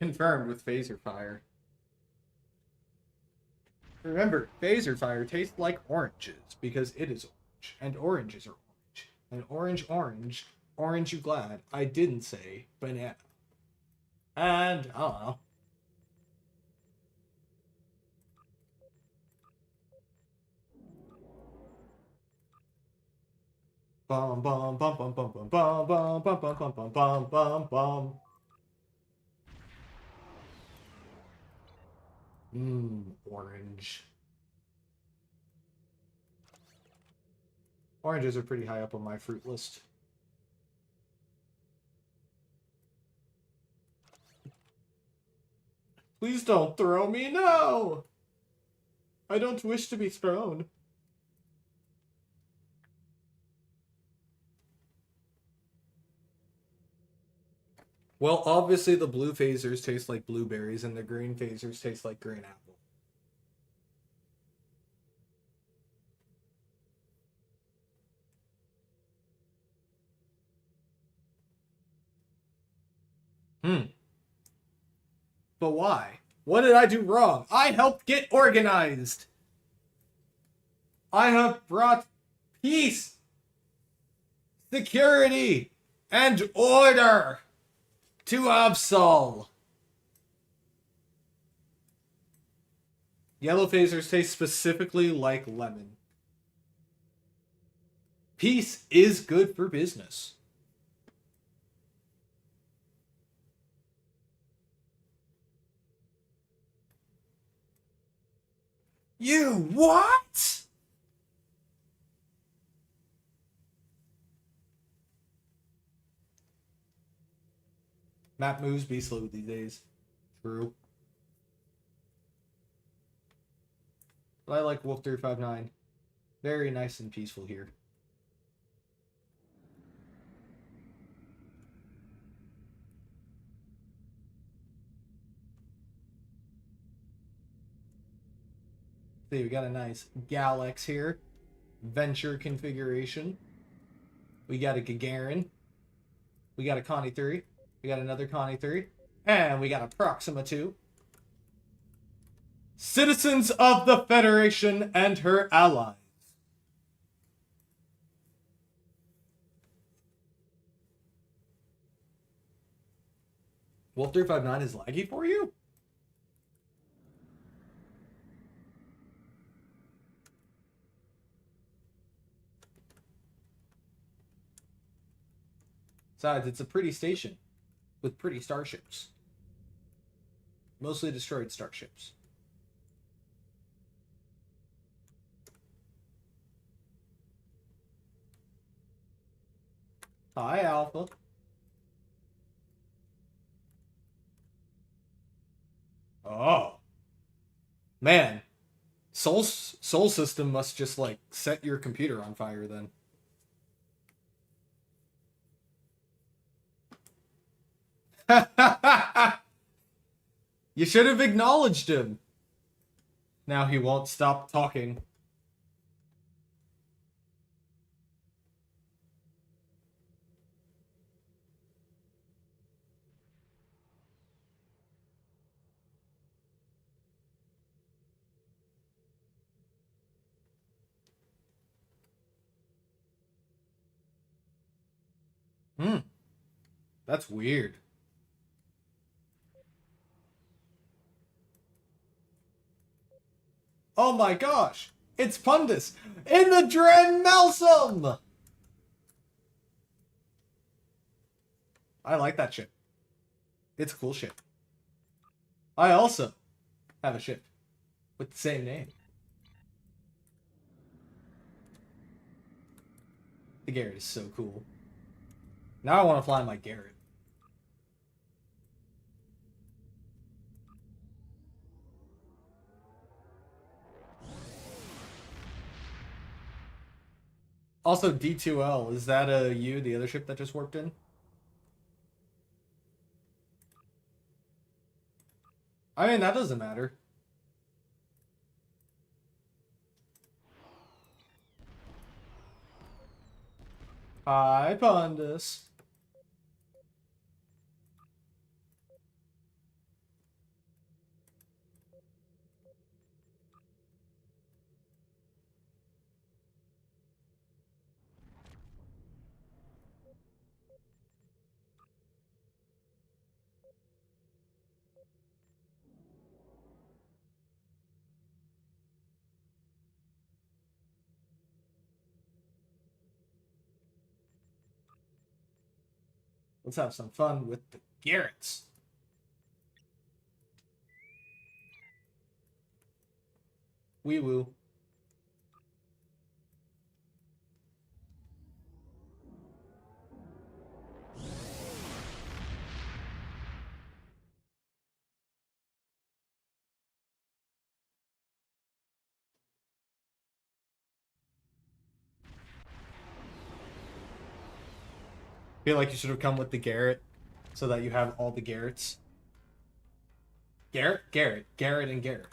Confirmed with phaser fire. Remember, phaser fire tastes like oranges because it is orange, and oranges are orange. And orange, orange you glad. I didn't say banana. And, I don't know. Bum bum bum bum bum bum bum bum bum bum bum bum bum bum bum. Orange. Oranges are pretty high up on my fruit list. Please don't throw me, no! I don't wish to be thrown. Well, obviously the blue phasers taste like blueberries and the green phasers taste like green apple. But why? What did I do wrong? I helped get organized. I have brought peace, security, and order to Absol. Yellow phasers taste specifically like lemon. Peace is good for business. You what? Map moves be slow these days. True. But I like Wolf 359. Very nice and peaceful here. See, we got a nice Galax here. Venture configuration. We got a Gagarin. We got a Connie 3. We got another Connie 3. And we got a Proxima 2. Citizens of the Federation and her allies. Wolf 359 is laggy for you? Besides, it's a pretty station with pretty starships. Mostly destroyed starships. Hi, Alpha. Oh. Man. Soul System must just, like, set your computer on fire, then. You should have acknowledged him. Now he won't stop talking. That's weird. Oh my gosh! It's Pundus in the Dren Malsum! I like that ship. It's a cool ship. I also have a ship with the same name. The Garrett is so cool. Now I want to fly my Garrett. Also, D2L, is that you, the other ship that just warped in? I mean, that doesn't matter. Hi, Pundus. Let's have some fun with the Garretts. Wee woo. Feel like you should have come with the Garrett so that you have all the Garretts. Garrett, and Garrett.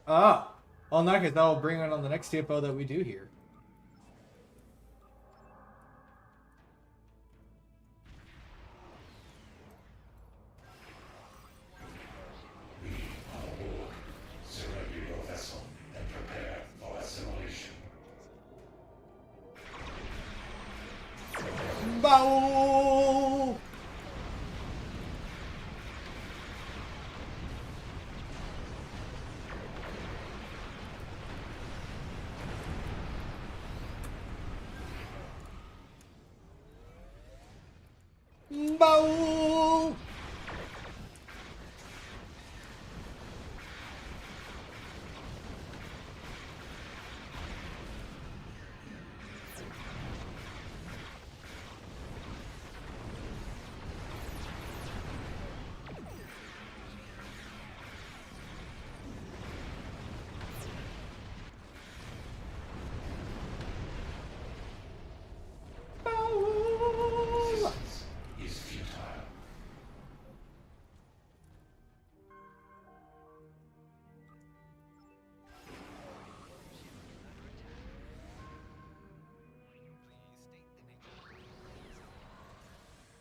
Ah, well, in that case, that will bring it on the next TFO that we do here. Bow! Bow!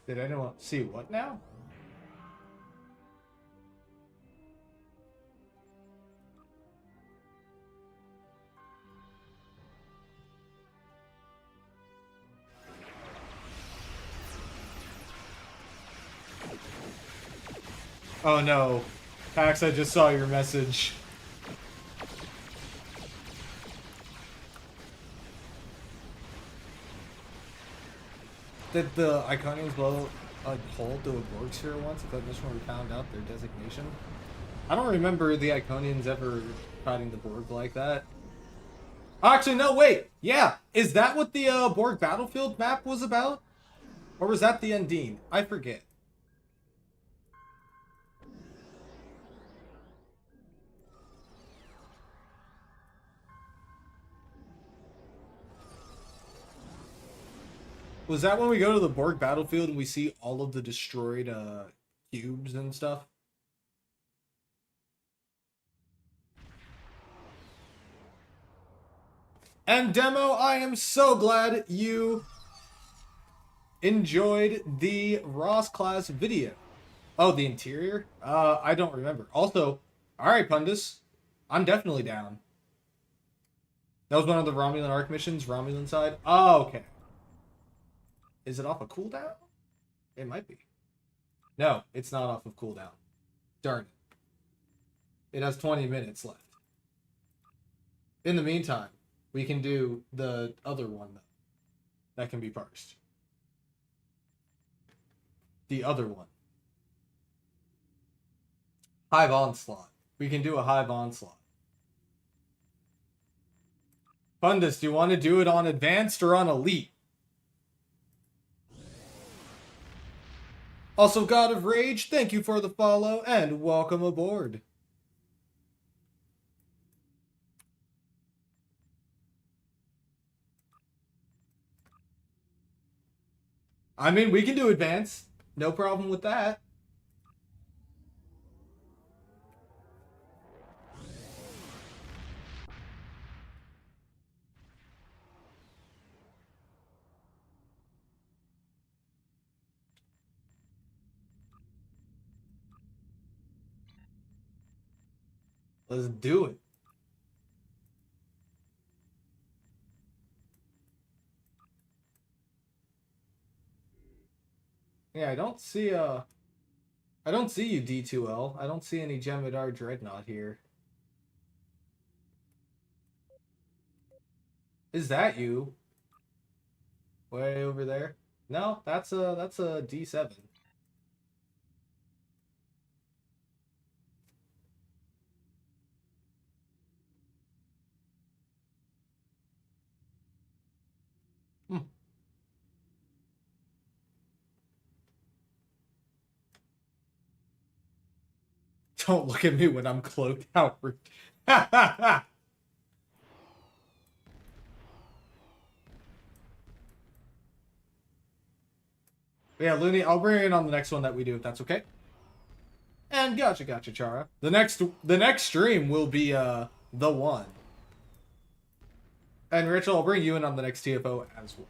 Did anyone see what now? Oh no. Pax, I just saw your message. Did the Iconians blow a hole through a Borg sphere once? I thought this one we found out their designation. I don't remember the Iconians ever fighting the Borg like that. Actually, no, wait! Yeah! Is that what the Borg battlefield map was about? Or was that the Undine? I forget. Was that when we go to the Borg battlefield and we see all of the destroyed cubes and stuff? And Demo, I am so glad you enjoyed the Ross class video. Oh, the interior? I don't remember. Also, alright, Pundus. I'm definitely down. That was one of the Romulan Arc missions, Romulan side. Oh, okay. Is it off a cooldown? It might be. No, it's not off of cooldown. Darn it. It has 20 minutes left. In the meantime, we can do the other one, though. That can be parsed. The other one. Hive Onslaught. We can do a Hive Onslaught. Pundus, do you want to do it on Advanced or on Elite? Also, God of Rage, thank you for the follow and welcome aboard. I mean, we can do Advance. No problem with that. Let's do it. Yeah, I don't see you, D2L. I don't see any Jem'Hadar Dreadnought here. Is that you? Way over there? No, that's a D7. Hmm. Don't look at me when I'm cloaked, Howard. Yeah, Looney, I'll bring you in on the next one that we do, if that's okay. And gotcha, Chara. The next stream will be the one. And Rachel, I'll bring you in on the next TFO as well.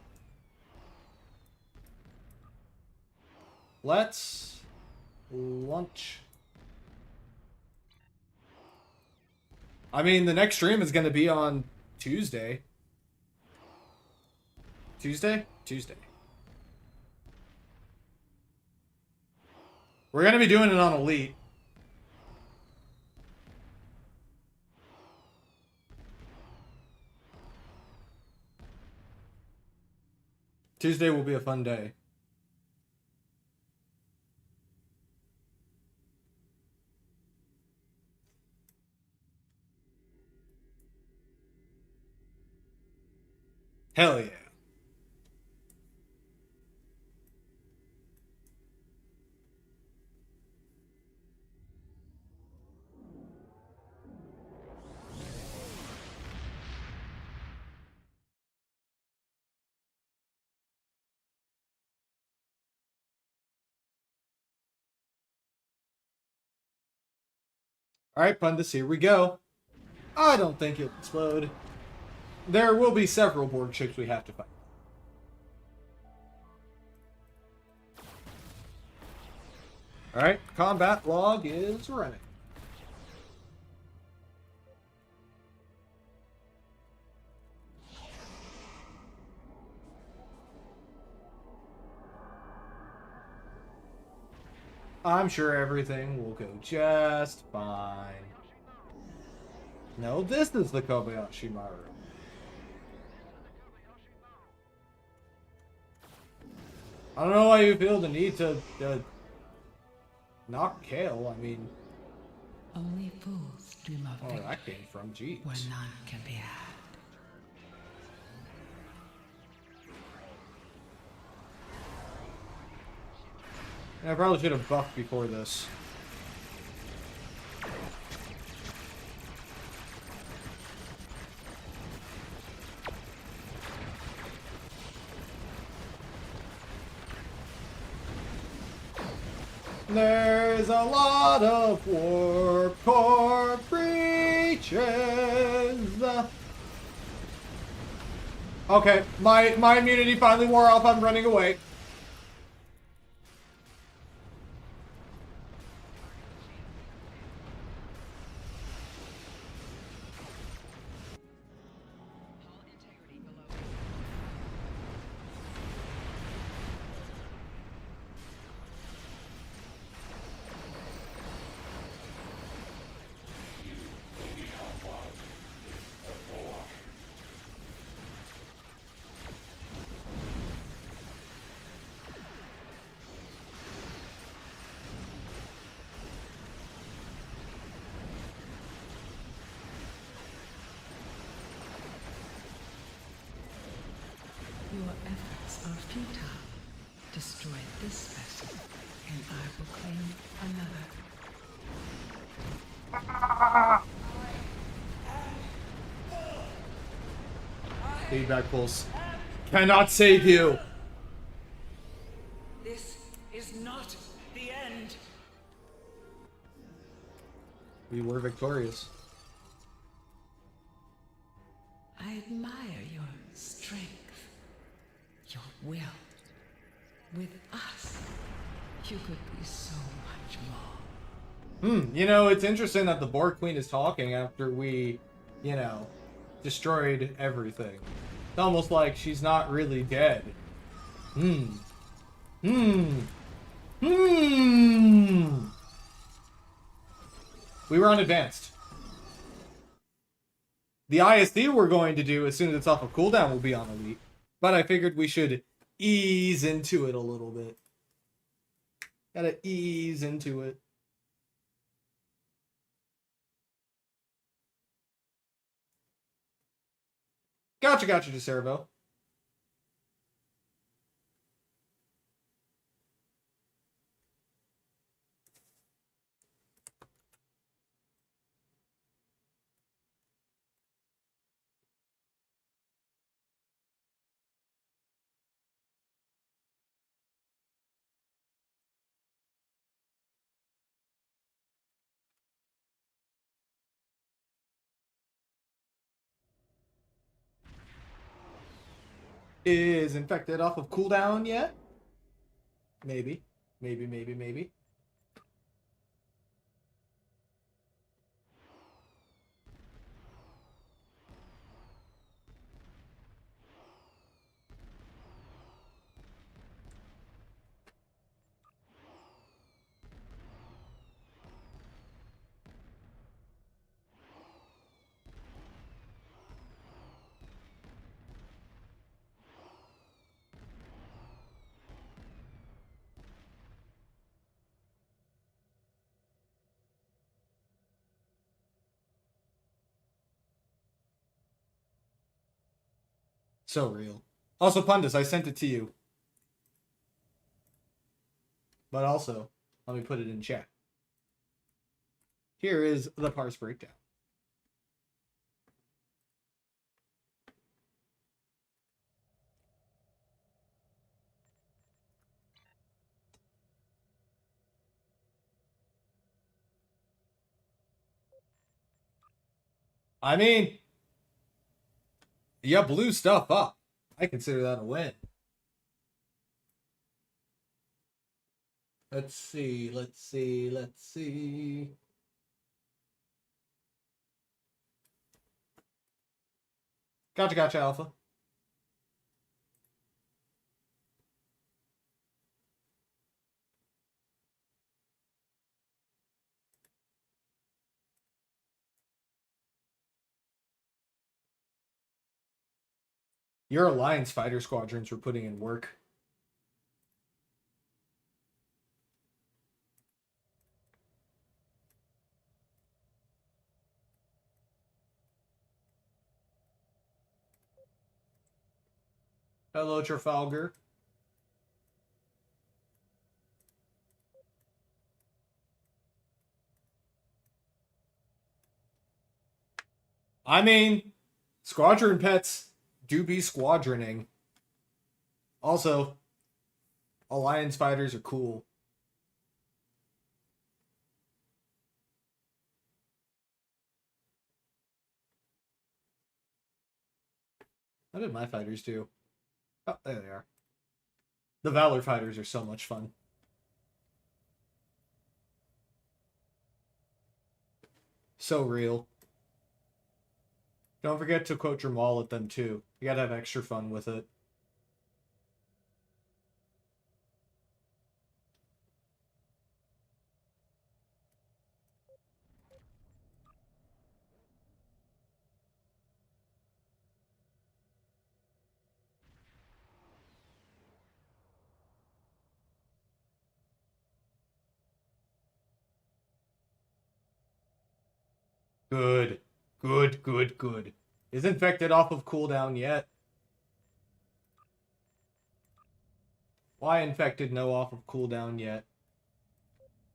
Let's launch. I mean, the next stream is going to be on Tuesday. Tuesday? Tuesday. We're going to be doing it on Elite. Tuesday will be a fun day. Hell yeah. Alright, Pundus, here we go. I don't think it'll explode. There will be several Borg ships we have to fight. Alright, combat log is running. I'm sure everything will go just fine. No, this is the Kobayashi Maru. I don't know why you feel the need to knock Kale. I mean, Only fools dream of oh, victory that came from Jeeves. where none can be had. I probably should have buffed before this. There's a lot of warp core breaches. Okay, my immunity finally wore off. I'm running away. Your efforts are futile. Destroy this vessel, and I will claim another. Feedback pulse. Cannot save you. This is not the end. We were victorious. I admire your strength, your will. With us, you could be so much more. You know, it's interesting that the Borg Queen is talking after we, you know, destroyed everything. It's almost like she's not really dead. We were unadvanced. The ISD we're going to do as soon as it's off of cooldown will be on Elite. But I figured we should ease into it a little bit. Gotta ease into it. Gotcha, DeCervo. Is infected off of cooldown yet? Maybe. Maybe. So real. Also, Pundus, I sent it to you. But also, let me put it in chat. Here is the parse breakdown. I mean, you blew stuff up. I consider that a win. Let's see, let's see, let's see. Gotcha, gotcha, Alpha. Your Alliance fighter squadrons were putting in work. Hello, Trafalgar. I mean, squadron pets do be squadroning. Also, Alliance fighters are cool. How did my fighters do? Oh, there they are. The Valor fighters are so much fun. So real. Don't forget to quote Dramal at them too. You gotta have extra fun with it. Good. Good, good, good. Is infected off of cooldown yet? Why infected no off of cooldown yet?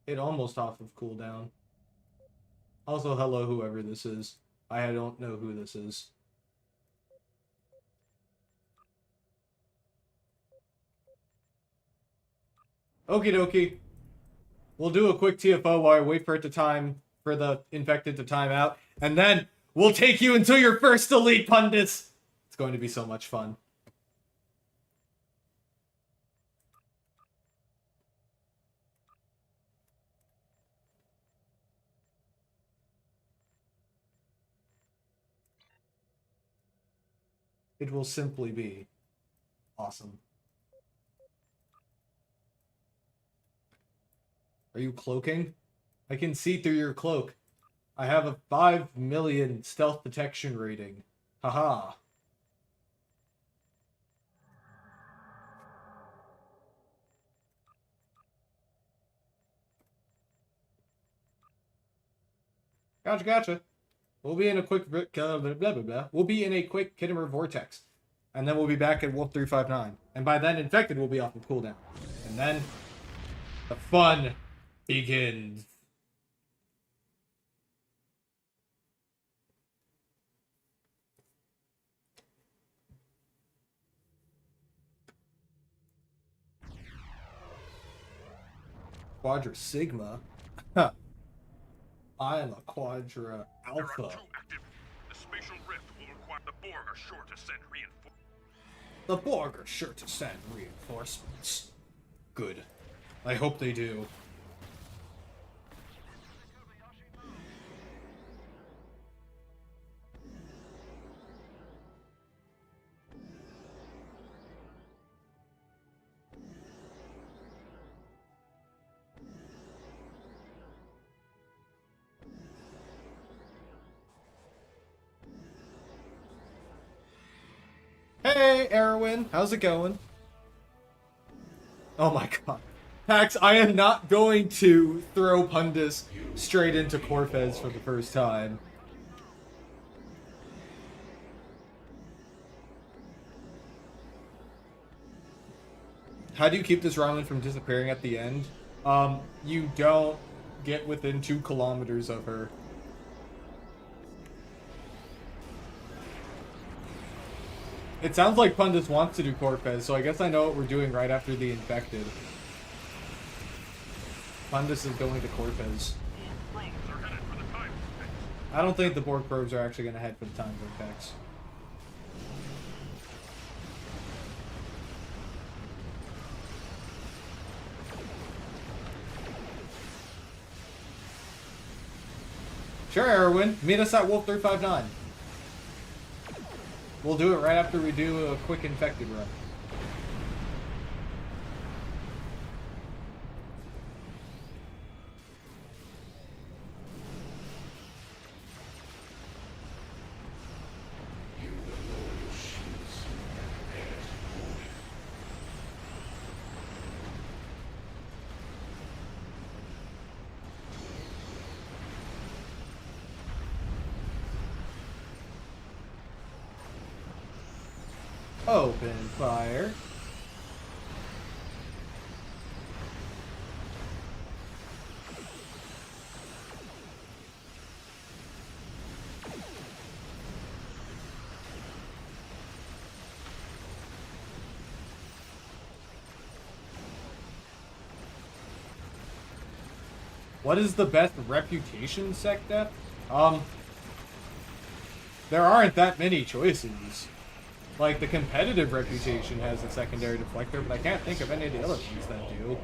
It almost off of cooldown. Also, hello whoever this is. I don't know who this is. Okie dokie. We'll do a quick TFO while I wait for it to time, for the infected to time out, and then we'll take you into your first elite, pundits! It's going to be so much fun. It will simply be awesome. Are you cloaking? I can see through your cloak. I have a 5 million stealth detection rating. Haha. Gotcha, gotcha. We'll be in a quick blah, blah, blah, blah. We'll be in a quick Kittimer vortex. And then we'll be back at Wolf 359. And by then, infected will be off of cooldown. And then the fun begins. Quadra Sigma? Huh. I am a Quadra There are Alpha. two active. The spatial rift will require the Borg are sure to send reinforcements. The Borg are sure to send reinforcements. Good. I hope they do. Hey, Erwin, how's it going? Oh my god. Pax, I am not going to throw Pundus straight into Corfez for the first time. How do you keep this Rylan from disappearing at the end? You don't get within 2 kilometers of her. It sounds like Pundus wants to do Corfez, so I guess I know what we're doing right after the infected. Pundus is going to Corfez. Probes are headed for the time vortex. I don't think the Borg probes are actually going to head for the time vortex. Sure, Erwin. Meet us at Wolf 359. We'll do it right after we do a quick infected run. Open fire. What is the best reputation sec def? There aren't that many choices. Like, the competitive reputation has a secondary deflector, but I can't think of any of the other ones that do.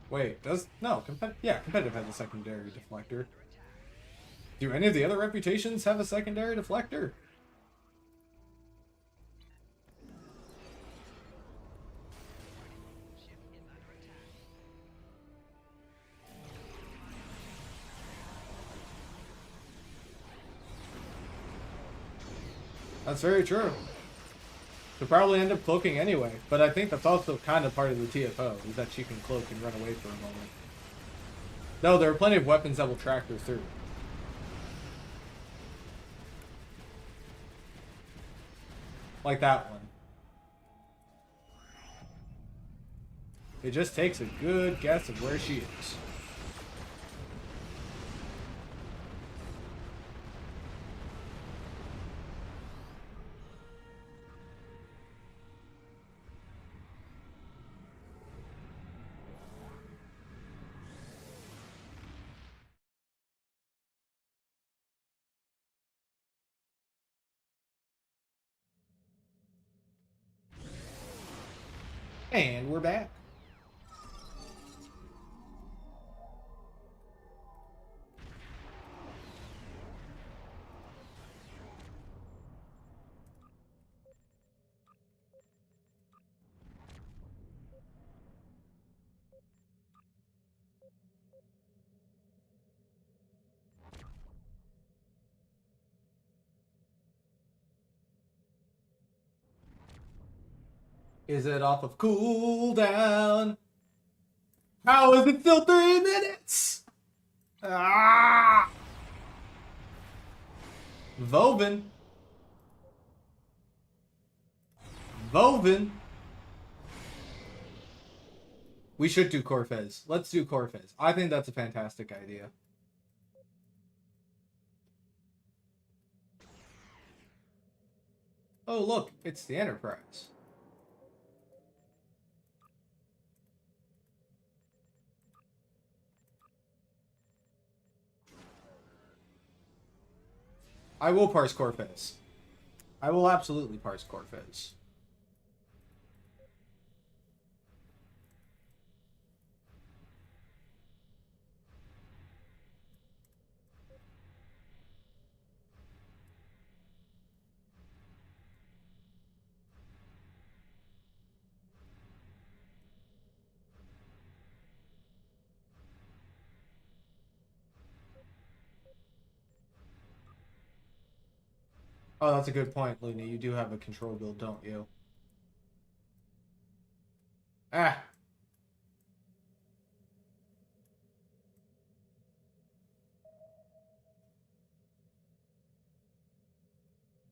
Wait, competitive has a secondary deflector. Do any of the other reputations have a secondary deflector? That's very true. She'll probably end up cloaking anyway, but I think that's also kind of part of the TFO, is that she can cloak and run away for a moment. No, there are plenty of weapons that will track her through. Like that one. It just takes a good guess of where she is. And we're back. Is it off of cooldown? How is it still 3 minutes? Ah! Vovin. We should do Corfez. Let's do Corfez. I think that's a fantastic idea. Oh, look, it's the Enterprise. I will parse Corfez. I will absolutely parse Corfez. Oh, that's a good point, Looney. You do have a control build, don't you? Ah.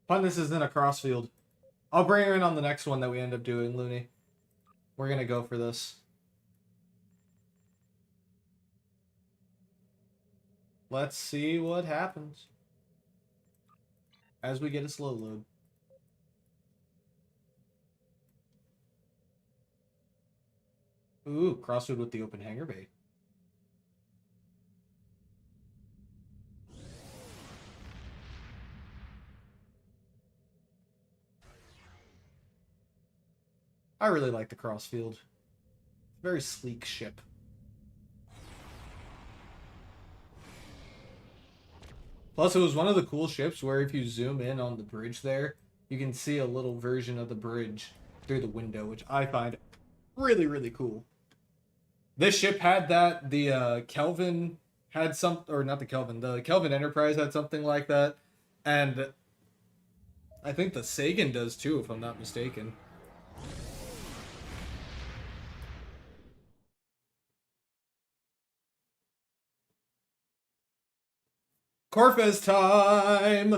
Fun, this isn't a crossfield. I'll bring her in on the next one that we end up doing, Looney. We're gonna go for this. Let's see what happens as we get a slow load. Ooh, crossfield with the open hangar bay. I really like the crossfield. Very sleek ship. Plus, it was one of the cool ships where if you zoom in on the bridge there, you can see a little version of the bridge through the window, which I find really, really cool. This ship had that. The Kelvin had some, or not the Kelvin. The Kelvin Enterprise had something like that, and I think the Sagan does too, if I'm not mistaken. Corfez time!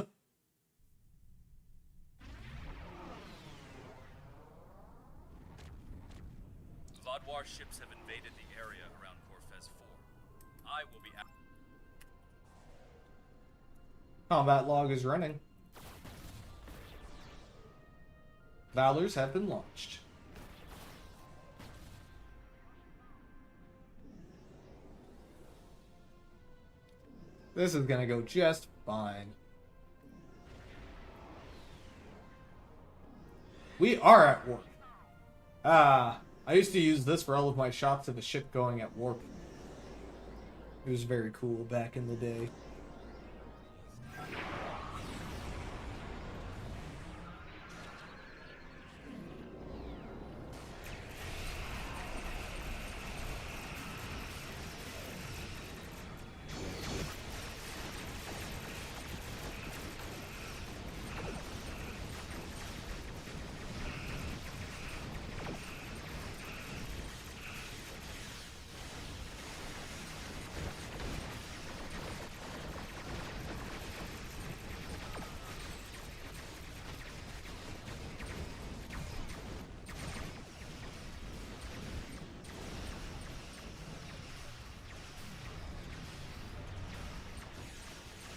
Vodwar ships have invaded the area around Corfez 4. I will be out. Combat log is running. Valors have been launched. This is gonna go just fine. We are at warp. I used to use this for all of my shots of the ship going at warp. It was very cool back in the day.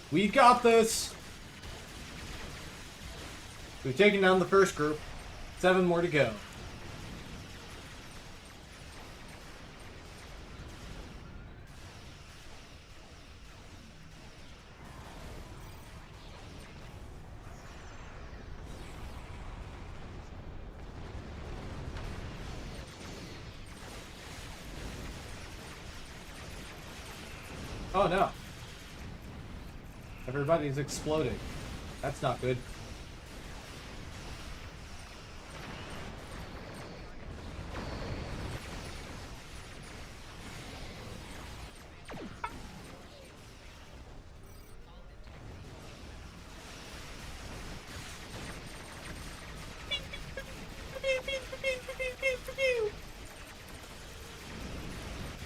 We got this! We've taken down the first group. 7 more to go. Oh no. Everybody's exploding. That's not good.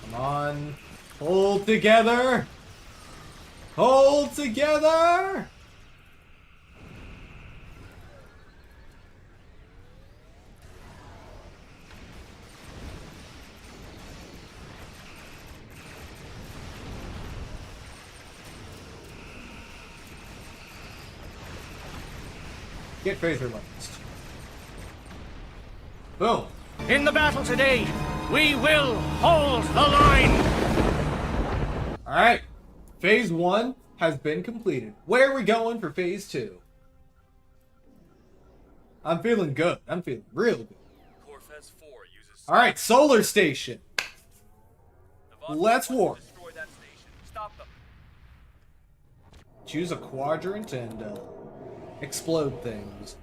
Come on. Hold together. Hold together! Get phaser lensed. Boom. In the battle today, we will hold the line! Alright. Phase 1 has been completed. Where are we going for Phase 2? I'm feeling good. I'm feeling real good. Corfez 4 uses. Alright, Solar Station. Let's warp. Destroy that station. Stop them. Choose a quadrant and explode things.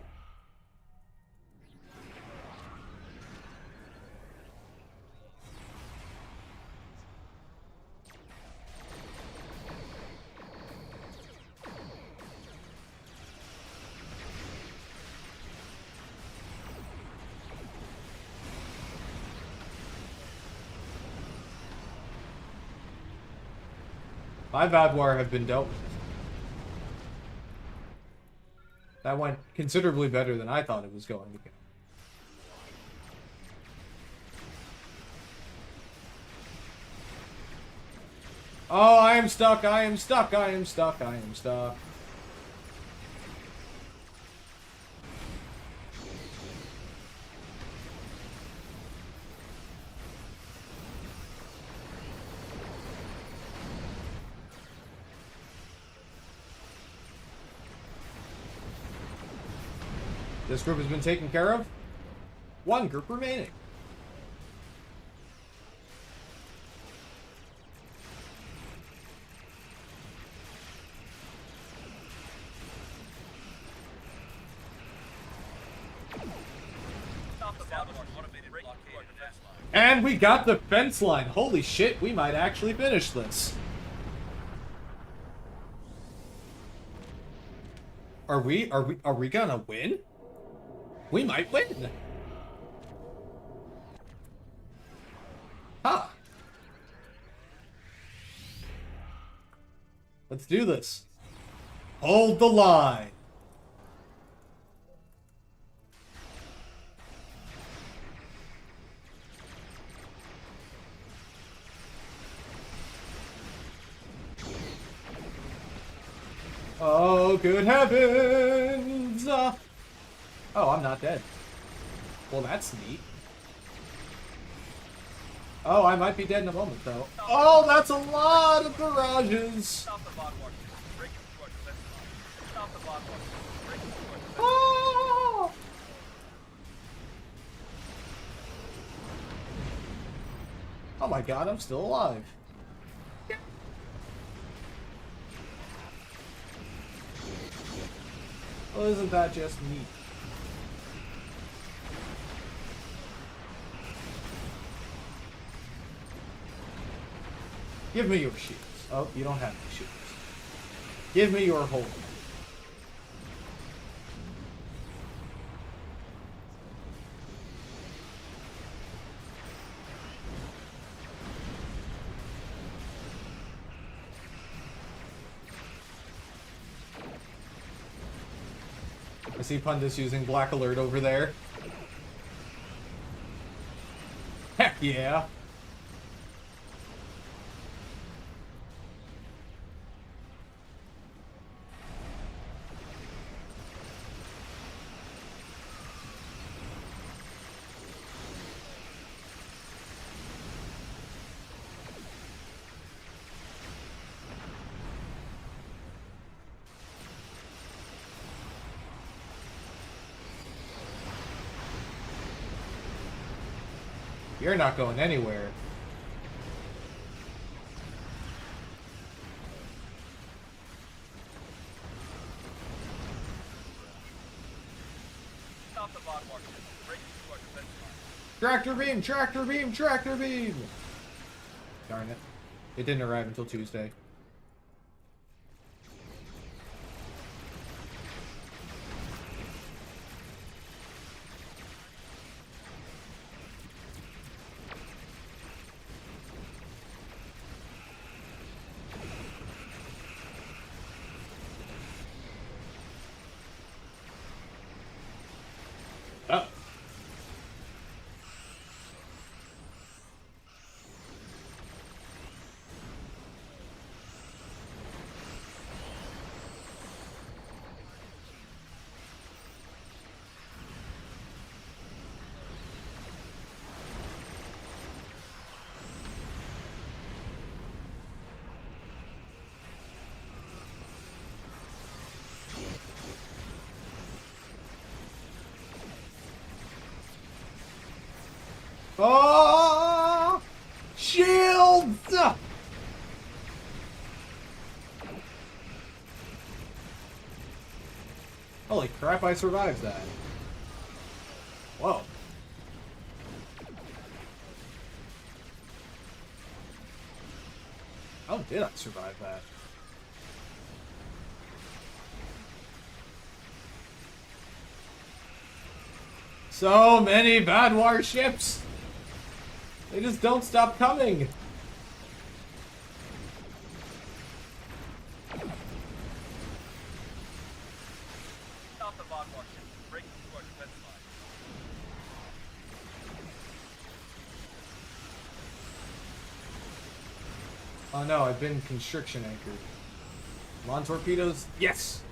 My Vadwar have been dealt with. That went considerably better than I thought it was going to go. Oh, I am stuck, I am stuck, I am stuck, I am stuck. This group has been taken care of. 1 group remaining. Establish an automated blockade defense line. And we got the fence line. Holy shit, we might actually finish this. Are we gonna win? We might win. Huh. Let's do this. Hold the line. Oh, good heavens! Oh, I'm not dead. Well, that's neat. Oh, I might be dead in a moment, though. Oh, that's a lot of garages! Stop the bot warships. Break into our defense line. Stop the bot warships. Break into our defense line. Oh! Oh my god, I'm still alive. Well, isn't that just neat? Give me your shields. Oh, you don't have any shields. Give me your hold. I see Pundus using Black Alert over there. Heck yeah! You're not going anywhere. Stop the bot warships. Break into our defense line. Tractor beam! Tractor beam! Tractor beam! Darn it. It didn't arrive until Tuesday. Oh. Oh! Shields! Holy crap, I survived that. Whoa. How did I survive that? So many bad warships! They just don't stop coming! Stop the bot warships. Break into our defense line. Oh no, I've been constriction anchored. Lawn torpedoes? Yes!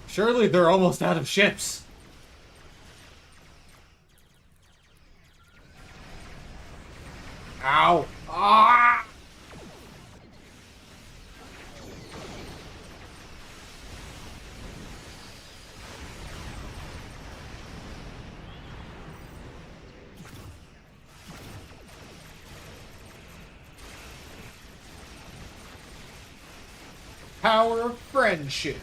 Surely they're almost out of ships. Ow. Ah! power of friendship.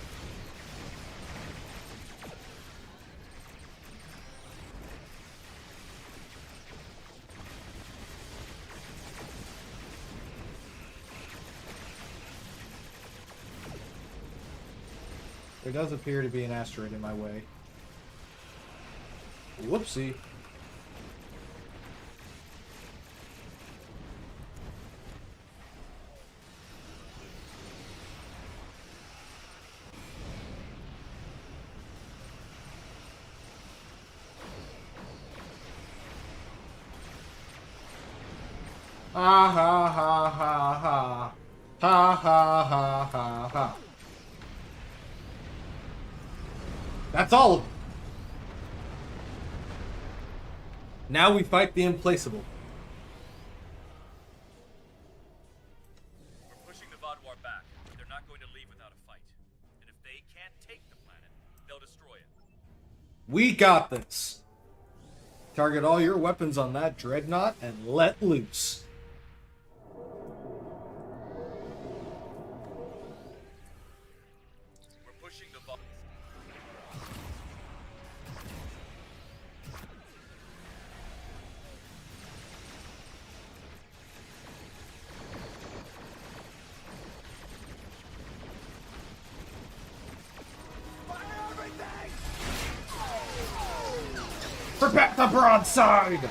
There does appear to be an asteroid in my way. Whoopsie. Ha ha ha ha ha. Ha ha ha ha ha. That's all of them. Now we fight the implaceable. We're pushing the Vaadwaur back. They're not going to leave without a fight. And if they can't take the planet, they'll destroy it. We got this. Target all your weapons on that dreadnought and let loose. We're pushing the Vaadwaur. Prepare the broadside!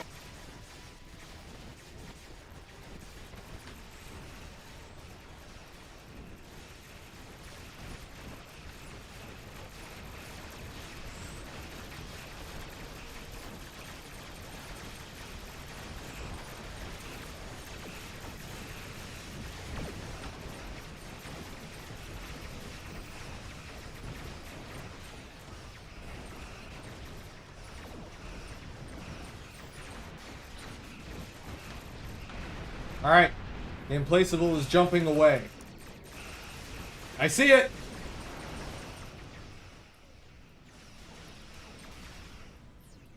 Alright. The implaceable is jumping away. I see it!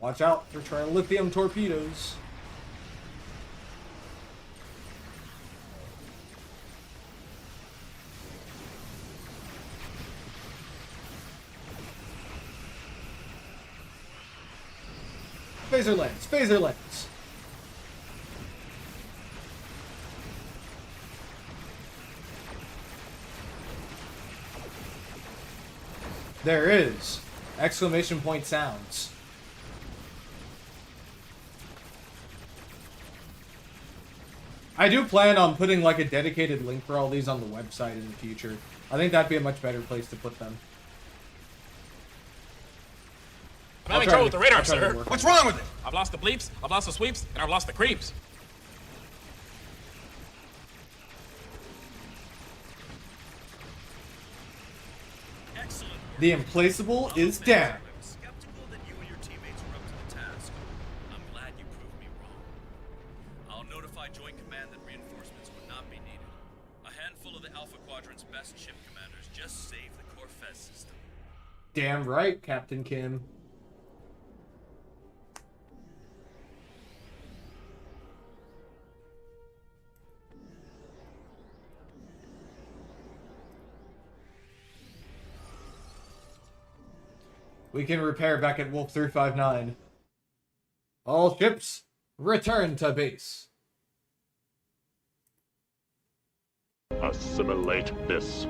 Watch out for trying lithium torpedoes. Phaser lens, phaser lens. There is! Exclamation point sounds. I do plan on putting like a dedicated link for all these on the website in the future. I think that'd be a much better place to put them. I'm having trouble with the radar, I'll try to sir. work What's on it. wrong with it? I've lost the bleeps, I've lost the sweeps, and I've lost the creeps. Excellent. The implaceable is down. I was skeptical that you and your teammates were up to the task. I'm glad you proved me wrong. I'll notify Joint Command that reinforcements would not be needed. A handful of the Alpha Quadrant's best ship commanders just saved the Corfez system. Damn right, Captain Kim. We can repair back at Wolf 359. All ships, return to base. Assimilate this.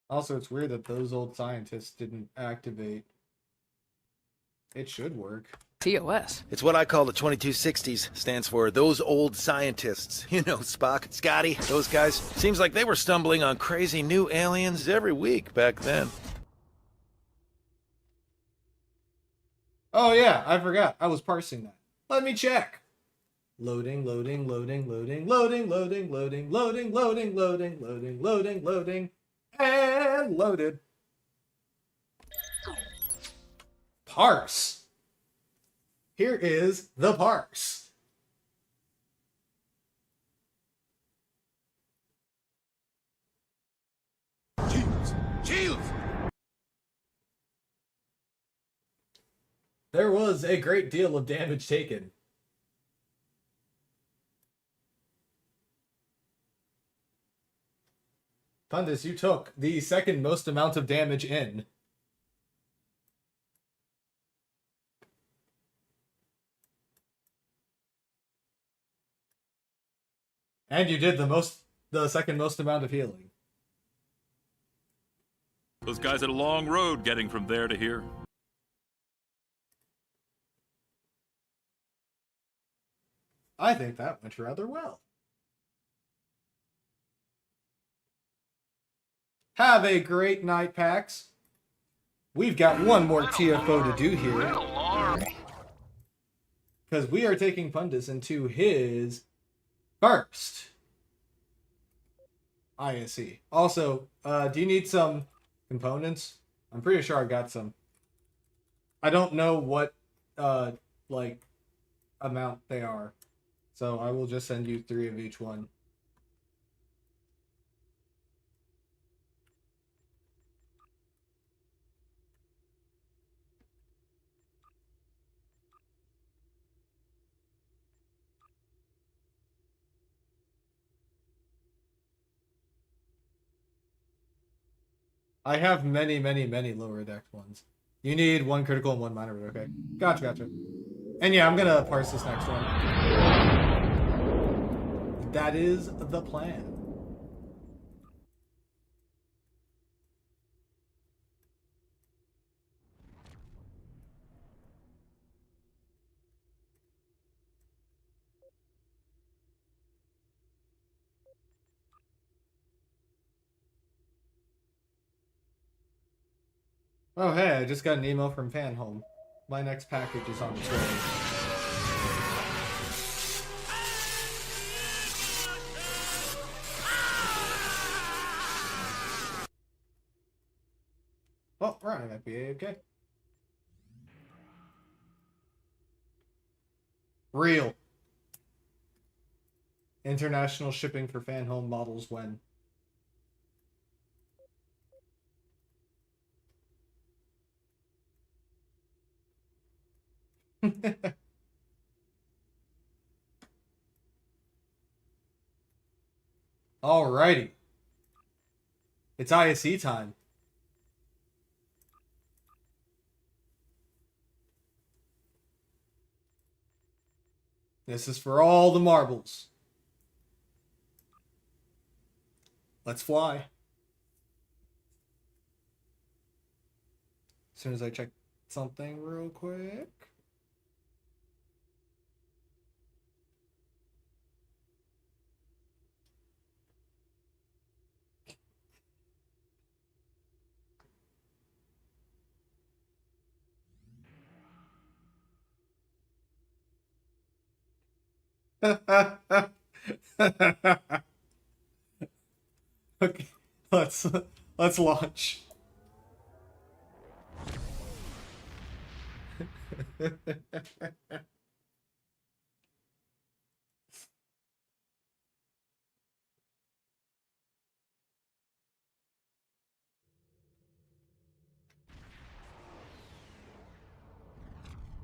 Also, it's weird that those old scientists didn't activate. It should work. TOS. It's what I call the 2260s. Stands for those old scientists. You know, Spock, Scotty, those guys. Seems like they were stumbling on crazy new aliens every week back then. Oh yeah, I forgot. I was parsing that. Let me check. Loading, loading, loading, loading, loading, loading, loading, loading, loading, loading, loading, loading, loading, and loaded. Parse. Here is the parse. There was a great deal of damage taken. Pundus, you took the second most amount of damage in. And you did the second most amount of healing. Those guys had a long road getting from there to here. I think that went rather well. Have a great night, PAX. We've got one more TFO to do here. Because we are taking Pundus into his first ISE. Also, do you need some components? I'm pretty sure I got some. I don't know what, like, amount they are. So I will just send you 3 of each one. I have many, many, many lower deck ones. You need 1 critical and 1 minor, okay? Gotcha, gotcha. And yeah, I'm gonna parse this next one. That is the plan. Oh hey, I just got an email from Fanhome. My next package is on its way. Oh, right, I might be okay. Real. International shipping for Fanhome models when? Alrighty. It's ISE time. This is for all the marbles. Let's fly. As soon as I check something real quick. Okay, let's launch.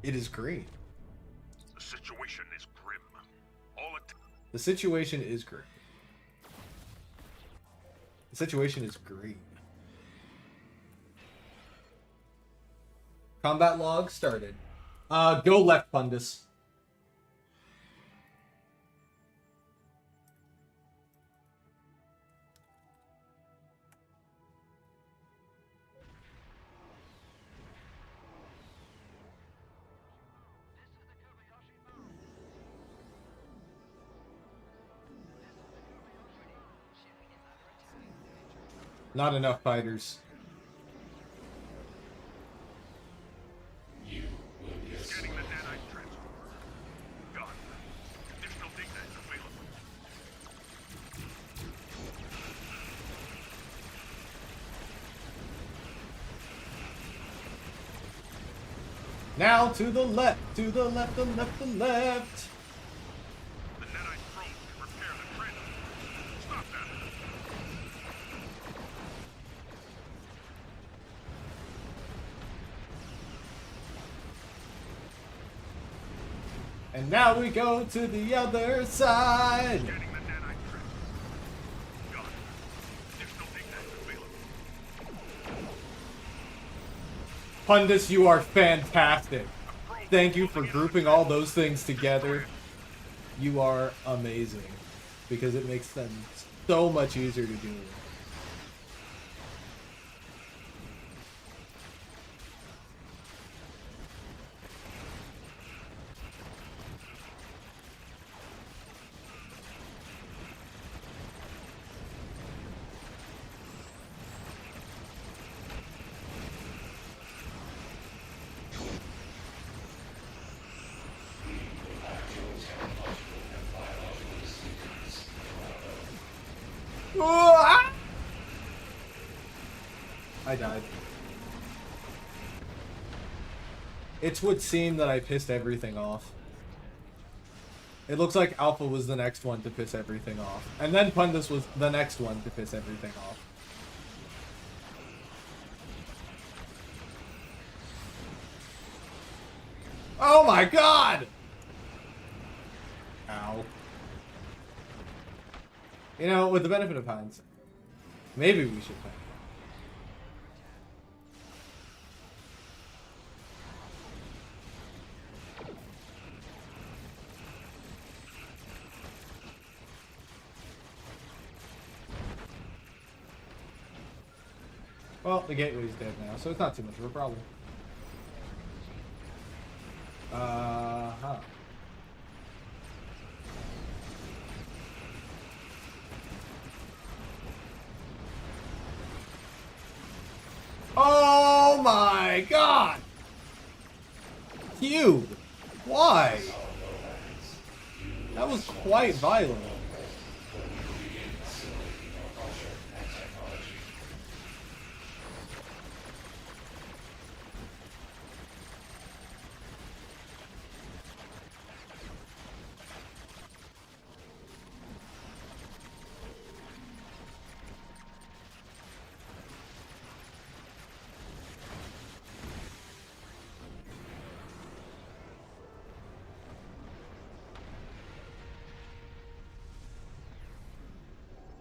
It is green. The situation is grim. The situation is green. The situation is green. Combat log started. Go left, Pundus. Not enough fighters. Getting the deadite transfer. Done. Additional data is available. Now to the left, to the left, the left, the left. The deadite probe can repair the trench. Stop that. And now we go to the other side. Scanning the nanite trench. Got it. Additional ignite available. Pundus, you are fantastic. Thank you for grouping all those things together. You are amazing. Because it makes them so much easier to do. I died. It would seem that I pissed everything off. It looks like Alpha was the next one to piss everything off. And then Pundus was the next one to piss everything off. Oh my god! Ow. You know, with the benefit of hindsight, maybe we should play. Well, the gateway's dead now, so it's not too much of a problem. Uh-huh. Oh my god! Cube! Why? That was quite violent.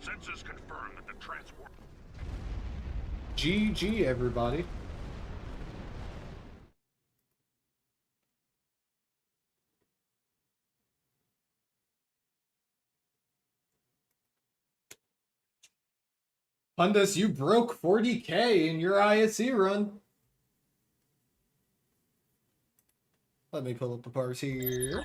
Sensors confirm that the transport. GG, everybody. Pundus, you broke 40k in your ISC run. Let me pull up the parts here.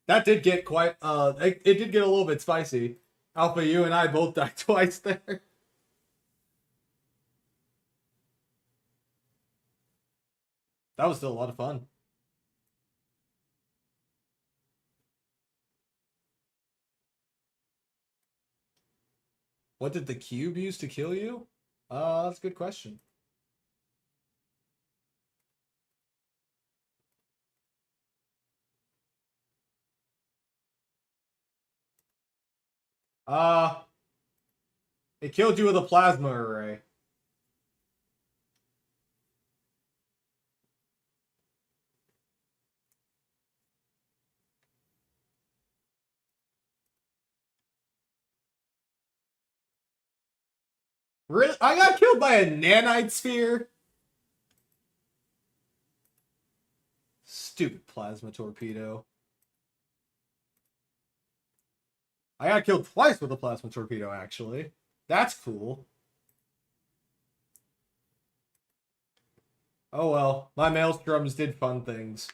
That did get quite, it did get a little bit spicy. Alpha, you and I both died twice there. That was still a lot of fun. What did the cube use to kill you? That's a good question. It killed you with a plasma array. Really? I got killed by a nanite sphere? Stupid plasma torpedo. I got killed twice with a plasma torpedo, actually. That's cool. Oh well, my maelstroms did fun things.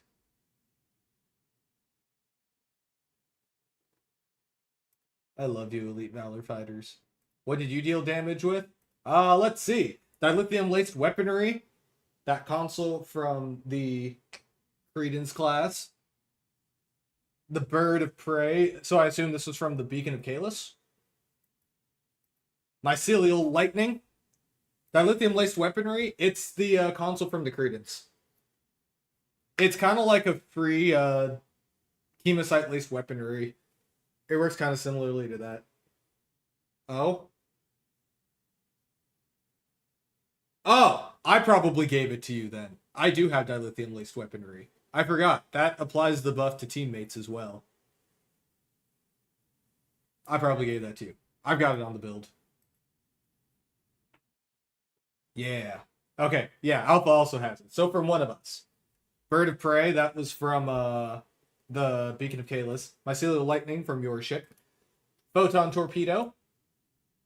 I love you, Elite Valor Fighters. What did you deal damage with? Let's see. Dilithium-laced weaponry. That console from the Credence class. The Bird of Prey. So I assume this was from the Beacon of Kalis. Mycelial Lightning. Dilithium-laced weaponry. It's the console from the Credence. It's kind of like a free chemosite-laced weaponry. It works kind of similarly to that. Oh? Oh! I probably gave it to you then. I do have dilithium-laced weaponry. I forgot. That applies the buff to teammates as well. I probably gave that to you. I've got it on the build. Yeah. Okay. Yeah, Alpha also has it. So from one of us. Bird of Prey, that was from the Beacon of Kalis. Mycelial Lightning from your ship. Photon Torpedo.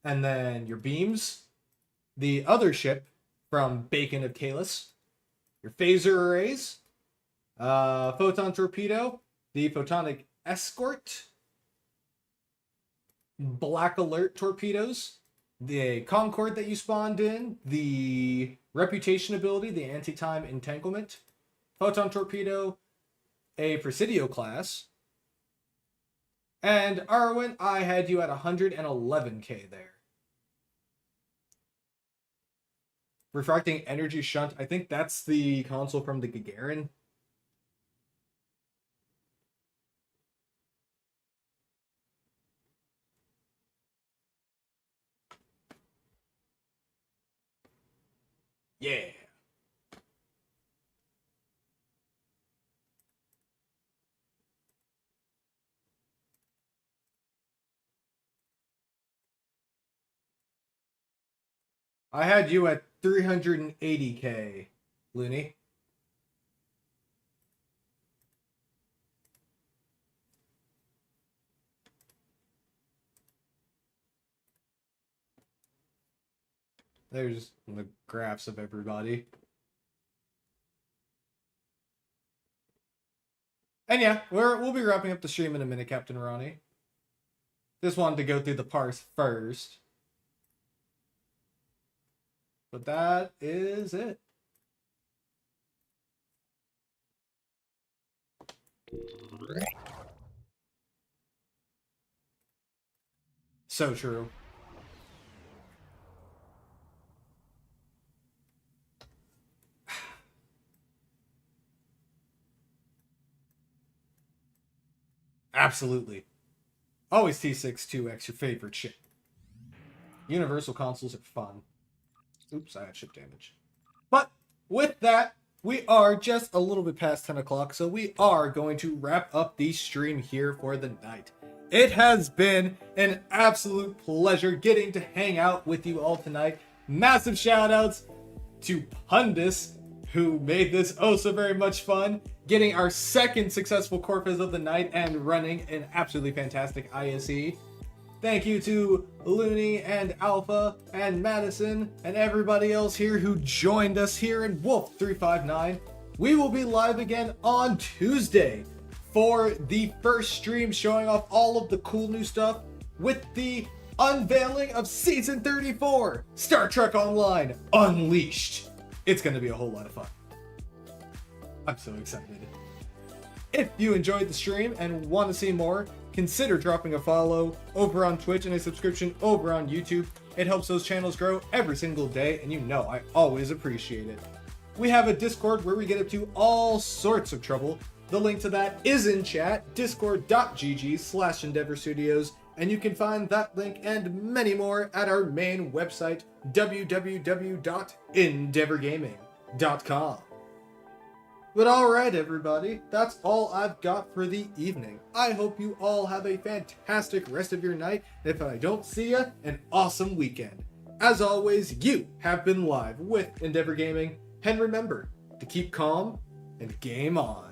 And then your beams. The other ship from Beacon of Kalis. Your phaser arrays. Photon Torpedo. The Photonic Escort. Black Alert torpedoes. The Concord that you spawned in. The Reputation ability, the Anti-Time Entanglement. Photon Torpedo. A Presidio class. And Arwen, I had you at 111k there. Refracting Energy Shunt, I think that's the console from the Gagarin. Yeah. I had you at 380k, Looney. There's the graphs of everybody. And yeah, we'll be wrapping up the stream in a minute, Captain Ronnie. Just wanted to go through the parse first. But that is it. So true. Absolutely. Always T6-2X, your favorite ship. Universal consoles are fun. Oops, I had ship damage. But with that, we are just a little bit past 10 o'clock, so we are going to wrap up the stream here for the night. It has been an absolute pleasure getting to hang out with you all tonight. Massive shout outs to Pundus, who made this oh so very much fun, getting our second successful Corpus of the night and running an absolutely fantastic ISE. Thank you to Looney and Alpha and Madison and everybody else here who joined us here in Wolf 359. We will be live again on Tuesday for the first stream showing off all of the cool new stuff with the unveiling of Season 34, Star Trek Online Unleashed. It's going to be a whole lot of fun. I'm so excited. If you enjoyed the stream and want to see more, consider dropping a follow over on Twitch and a subscription over on YouTube. It helps those channels grow every single day, and you know I always appreciate it. We have a Discord where we get up to all sorts of trouble. The link to that is in chat, discord.gg/Endeavor Studios, and you can find that link and many more at our main website, www.endeavorgaming.com. But alright everybody, that's all I've got for the evening. I hope you all have a fantastic rest of your night, and if I don't see you, an awesome weekend. As always, you have been live with Endeavor Gaming, and remember to keep calm and game on.